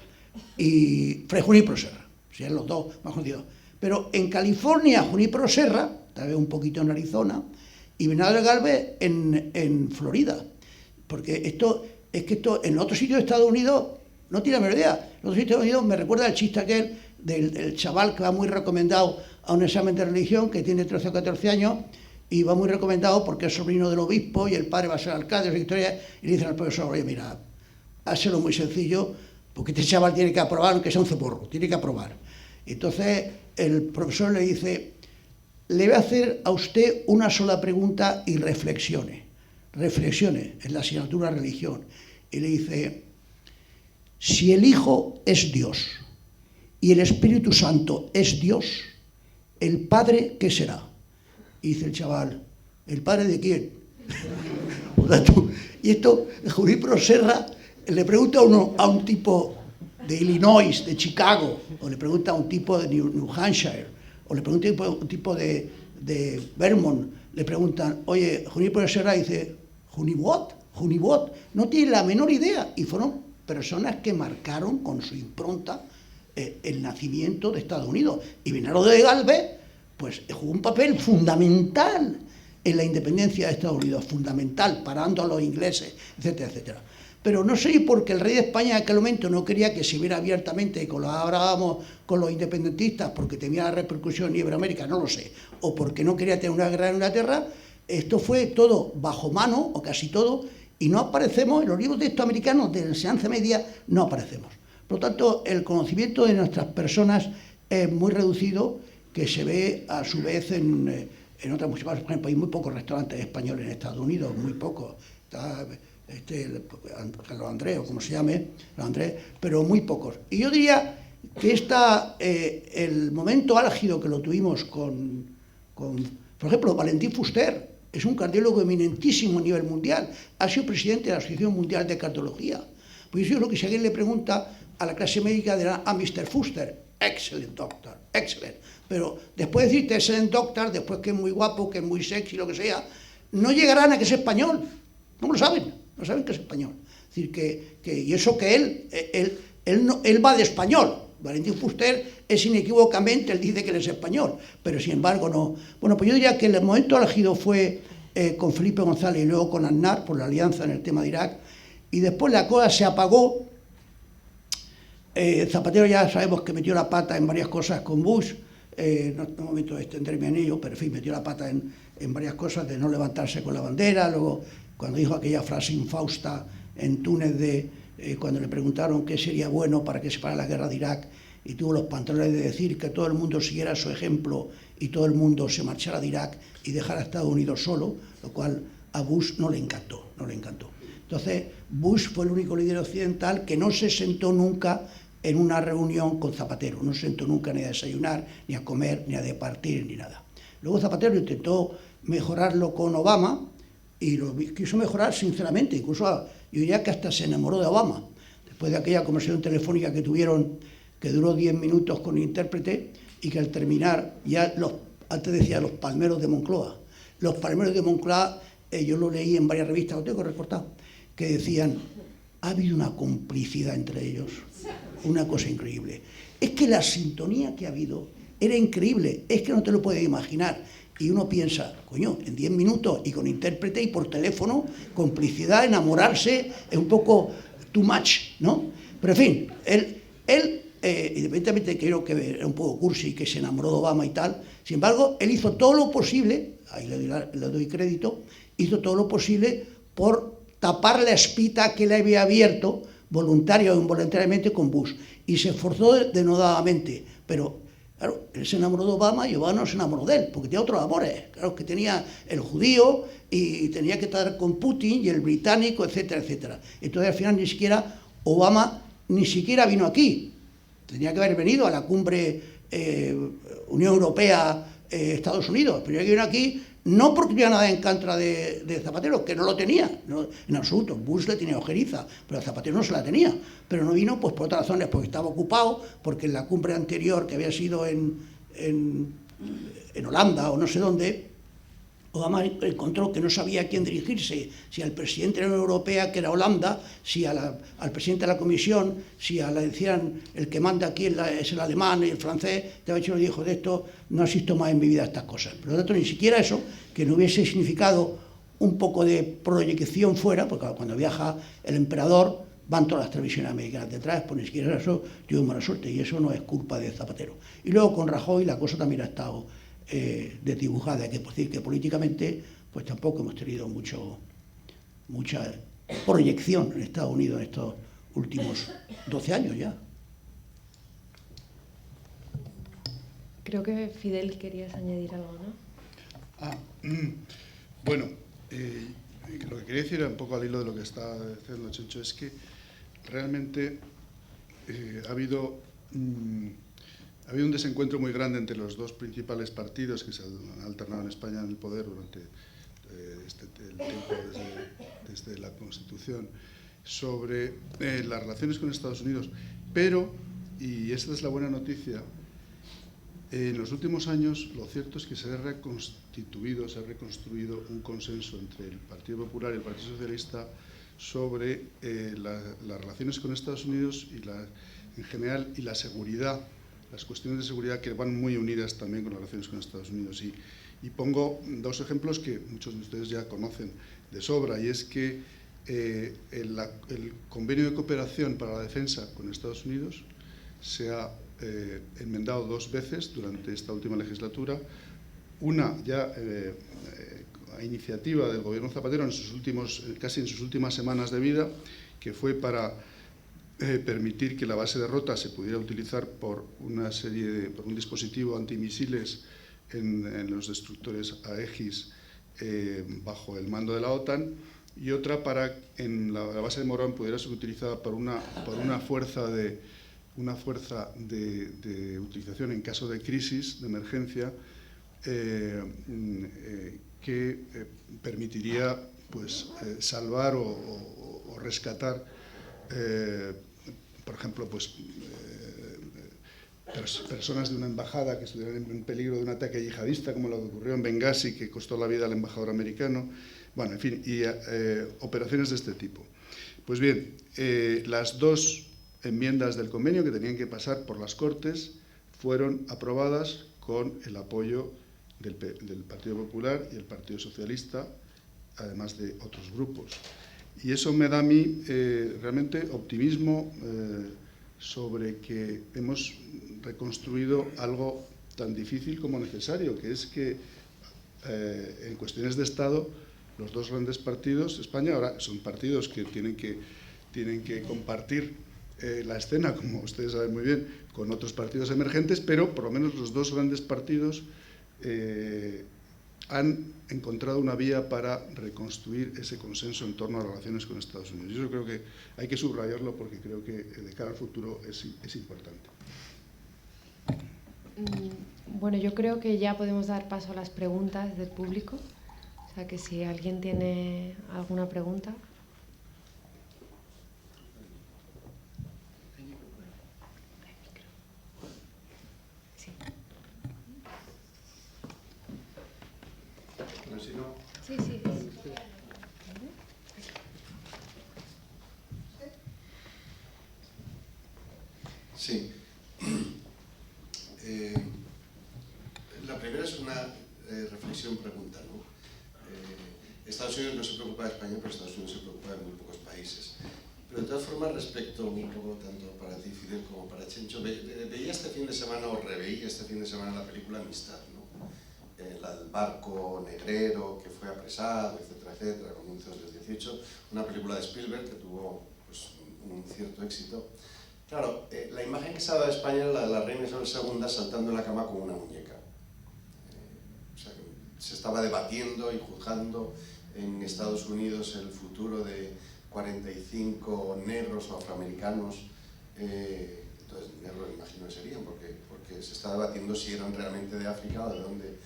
y Fray Junípero Serra. Serían los 2 más conocidos. Pero en California, Junípero Serra, tal vez un poquito en Arizona, y Bernardo de Gálvez en Florida. Porque esto en otros sitios de Estados Unidos no tiene la menor idea. En otros sitios de Estados Unidos me recuerda el chiste aquel del chaval que va muy recomendado a un examen de religión, que tiene 13 o 14 años, y va muy recomendado porque es sobrino del obispo y el padre va a ser alcalde, esa historia, y le dicen al profesor, oye, mira, hazlo muy sencillo, porque este chaval tiene que aprobar, aunque sea un ceporro, tiene que aprobar. Entonces el profesor le dice, le voy a hacer a usted una sola pregunta y reflexione en la asignatura religión. Y le dice, si el Hijo es Dios y el Espíritu Santo es Dios, ¿el Padre qué será? Y dice el chaval, ¿el Padre de quién? Y esto, Junípero Serra le pregunta a un tipo de Illinois, de Chicago, o le pregunta a un tipo de New Hampshire, o le pregunta a un tipo de Vermont, le preguntan, oye, Junípero Serra, dice, ¿Junibot? No tiene la menor idea. Y fueron personas que marcaron con su impronta el nacimiento de Estados Unidos. Y Bernardo de Galvez, pues jugó un papel fundamental en la independencia de Estados Unidos, fundamental, parando a los ingleses, etcétera, etcétera. Pero no sé por qué el rey de España en aquel momento no quería que se viera abiertamente y colaborábamos con los independentistas porque temía la repercusión en Iberoamérica, no lo sé, o porque no quería tener una guerra en Inglaterra. Esto fue todo bajo mano, o casi todo, y no aparecemos, en los libros de texto americanos de enseñanza media no aparecemos. Por lo tanto, el conocimiento de nuestras personas es muy reducido, que se ve a su vez en otras muchas partes. Por ejemplo, hay muy pocos restaurantes españoles en Estados Unidos, muy pocos. Está Carlos Andrés, o como se llame, Andrés, pero muy pocos. Y yo diría que el momento álgido que lo tuvimos con, por ejemplo, Valentín Fuster, es un cardiólogo eminentísimo a nivel mundial, ha sido presidente de la Asociación Mundial de Cardiología. Pues yo creo que si alguien le pregunta a la clase médica dirá, Mr. Fuster, excellent doctor, excellent. Pero después de decirte excellent doctor, después que es muy guapo, que es muy sexy, lo que sea, no llegarán a que es español. No lo saben, no saben que es español. Es decir, y eso que él va de español. Valentín Fuster es inequívocamente, él dice que él es español, pero sin embargo no. Bueno, pues yo diría que el momento álgido fue con Felipe González y luego con Aznar, por la alianza en el tema de Irak, y después la cosa se apagó. Zapatero ya sabemos que metió la pata en varias cosas con Bush, no tengo momento de extenderme en ello, pero en fin, metió la pata en varias cosas, de no levantarse con la bandera, luego cuando dijo aquella frase infausta en Túnez cuando le preguntaron qué sería bueno para que se parara la guerra de Irak, y tuvo los pantalones de decir que todo el mundo siguiera su ejemplo y todo el mundo se marchara de Irak y dejara a Estados Unidos solo, lo cual a Bush no le encantó. Entonces, Bush fue el único líder occidental que no se sentó nunca en una reunión con Zapatero, no se sentó nunca ni a desayunar, ni a comer, ni a departir, ni nada. Luego Zapatero intentó mejorarlo con Obama, y lo quiso mejorar sinceramente, incluso yo diría que hasta se enamoró de Obama, después de aquella conversación telefónica que tuvieron, que duró 10 minutos con el intérprete, y que al terminar, antes decía los palmeros de Moncloa. Los palmeros de Moncloa, yo lo leí en varias revistas, lo tengo recortado, que decían, ha habido una complicidad entre ellos, una cosa increíble. Es que la sintonía que ha habido era increíble, es que no te lo puedes imaginar. Y uno piensa, coño, en 10 minutos y con intérprete y por teléfono, complicidad, enamorarse, es un poco too much, ¿no? Pero en fin, él independientemente que creo que era un poco cursi, que se enamoró de Obama y tal, sin embargo, él hizo todo lo posible, ahí le doy crédito, hizo todo lo posible por tapar la espita que le había abierto, voluntaria o involuntariamente, con Bush. Y se esforzó denodadamente, pero claro, él se enamoró de Obama y Obama no se enamoró de él, porque tenía otros amores. Claro, que tenía el judío y tenía que estar con Putin y el británico, etcétera, etcétera. Entonces, al final, Obama ni siquiera vino aquí. Tenía que haber venido a la cumbre Unión Europea, Estados Unidos, pero ya que vino aquí, no porque tuviera nada en contra de Zapatero, que no lo tenía, no, en absoluto. Bush le tenía ojeriza, pero Zapatero no se la tenía. Pero no vino pues por otras razones, porque estaba ocupado, porque en la cumbre anterior, que había sido en Holanda o no sé dónde, Obama encontró que no sabía a quién dirigirse, si al presidente de la Unión Europea, que era Holanda, si al presidente de la Comisión, si le decían el que manda aquí es el alemán y el francés. De hecho, le dijo, de esto no asisto más en mi vida a estas cosas. Por lo tanto, ni siquiera eso, que no hubiese significado un poco de proyección fuera, porque cuando viaja el emperador, van todas las televisiones americanas detrás, pues ni siquiera eso tuve mala suerte, y eso no es culpa de Zapatero. Y luego con Rajoy la cosa también ha estado desdibujada, que por decir que políticamente pues tampoco hemos tenido mucha proyección en Estados Unidos en estos últimos 12 años ya. Creo que Fidel querías añadir algo, ¿no? Bueno, lo que quería decir un poco al hilo de lo que está diciendo Chencho es que realmente ha habido un desencuentro muy grande entre los dos principales partidos que se han alternado en España en el poder durante el tiempo desde la Constitución sobre las relaciones con Estados Unidos. Pero, y esta es la buena noticia, en los últimos años lo cierto es que se ha reconstruido un consenso entre el Partido Popular y el Partido Socialista sobre las relaciones con Estados Unidos en general y la seguridad, las cuestiones de seguridad que van muy unidas también con las relaciones con Estados Unidos. Y pongo dos ejemplos que muchos de ustedes ya conocen de sobra, y es que el convenio de cooperación para la defensa con Estados Unidos se ha enmendado 2 veces durante esta última legislatura, una ya a iniciativa del gobierno Zapatero casi en sus últimas semanas de vida, que fue para permitir que la base de Rota se pudiera utilizar por un dispositivo antimisiles en los destructores Aegis bajo el mando de la OTAN, y otra para que en la base de Morón pudiera ser utilizada por una fuerza de utilización en caso de crisis, de emergencia, que permitiría pues, salvar o rescatar, por ejemplo, pues, personas de una embajada que estuvieran en peligro de un ataque yihadista, como lo que ocurrió en Bengasi, que costó la vida al embajador americano. Bueno, en fin, y operaciones de este tipo. Pues bien, las 2 enmiendas del convenio que tenían que pasar por las Cortes fueron aprobadas con el apoyo del Partido Popular y el Partido Socialista, además de otros grupos. Y eso me da a mí realmente optimismo sobre que hemos reconstruido algo tan difícil como necesario, que es que en cuestiones de Estado los 2 grandes partidos de España ahora son partidos que tienen que compartir la escena, como ustedes saben muy bien, con otros partidos emergentes, pero por lo menos los 2 grandes partidos han encontrado una vía para reconstruir ese consenso en torno a relaciones con Estados Unidos. Yo creo que hay que subrayarlo porque creo que de cara al futuro es importante. Bueno, yo creo que ya podemos dar paso a las preguntas del público. O sea que si alguien tiene alguna pregunta. Sí, sí. Sí. La primera es una reflexión-pregunta, ¿no? Estados Unidos no se preocupa de España, pero Estados Unidos se preocupa de muy pocos países. Pero de todas formas, respecto un poco tanto para ti, Fidel, como para Chencho, veía este fin de semana, o reveí este fin de semana la película Amistad, ¿no? La del barco negrero que fue apresado, etcétera, etcétera, a comienzos del 18, una película de Spielberg que tuvo pues, un cierto éxito. Claro, la imagen que se ha dado de España era la de la reina Isabel II saltando en la cama con una muñeca. O sea, que se estaba debatiendo y juzgando en Estados Unidos el futuro de 45 negros o afroamericanos. Entonces, negros imagino que serían, porque se está debatiendo si eran realmente de África o de dónde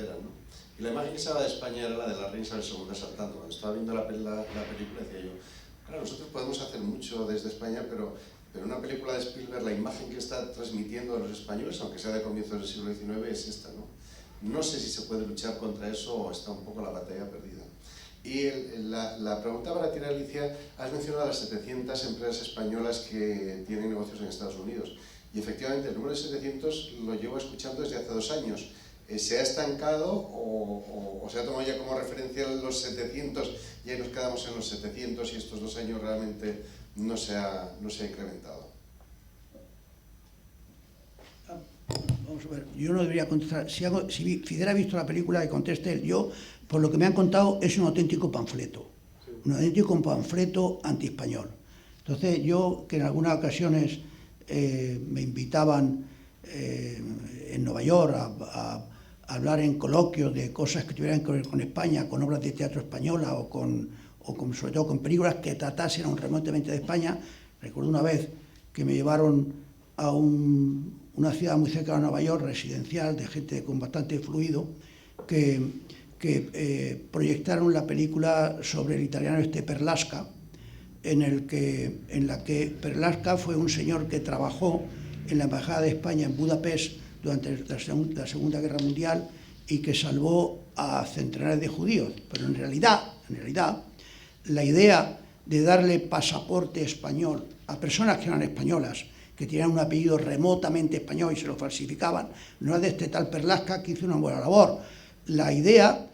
eran, ¿no? Y la imagen que se daba de España era la de la reina Isabel II saltando. Cuando estaba viendo la película decía yo, claro, nosotros podemos hacer mucho desde España, pero una película de Spielberg, la imagen que está transmitiendo a los españoles, aunque sea de comienzos del siglo XIX, es esta, ¿no? No sé si se puede luchar contra eso o está un poco la batalla perdida. Y la pregunta para ti, Alicia, has mencionado las 700 empresas españolas que tienen negocios en Estados Unidos. Y efectivamente, el número de 700 lo llevo escuchando desde hace 2 años. ¿Se ha estancado o se ha tomado ya como referencia los 700 y ahí nos quedamos en los 700 y estos 2 años realmente no se ha incrementado? Vamos a ver, yo no debería contestar. Si Fidel ha visto la película, que conteste él. Yo, por lo que me han contado, es un auténtico panfleto. Un auténtico panfleto antiespañol. Entonces, yo, que en algunas ocasiones me invitaban en Nueva York a hablar en coloquios de cosas que tuvieran que ver con España, con obras de teatro española o sobre todo con películas que tratasen remotamente de España. Recuerdo una vez que me llevaron a una ciudad muy cerca de Nueva York, residencial, de gente con bastante fluido, que proyectaron la película sobre el italiano Perlasca, en la que Perlasca fue un señor que trabajó en la Embajada de España en Budapest durante la Segunda Guerra Mundial y que salvó a centenares de judíos. Pero en realidad, la idea de darle pasaporte español a personas que eran españolas, que tenían un apellido remotamente español y se lo falsificaban, no es de este tal Perlasca, que hizo una buena labor. La idea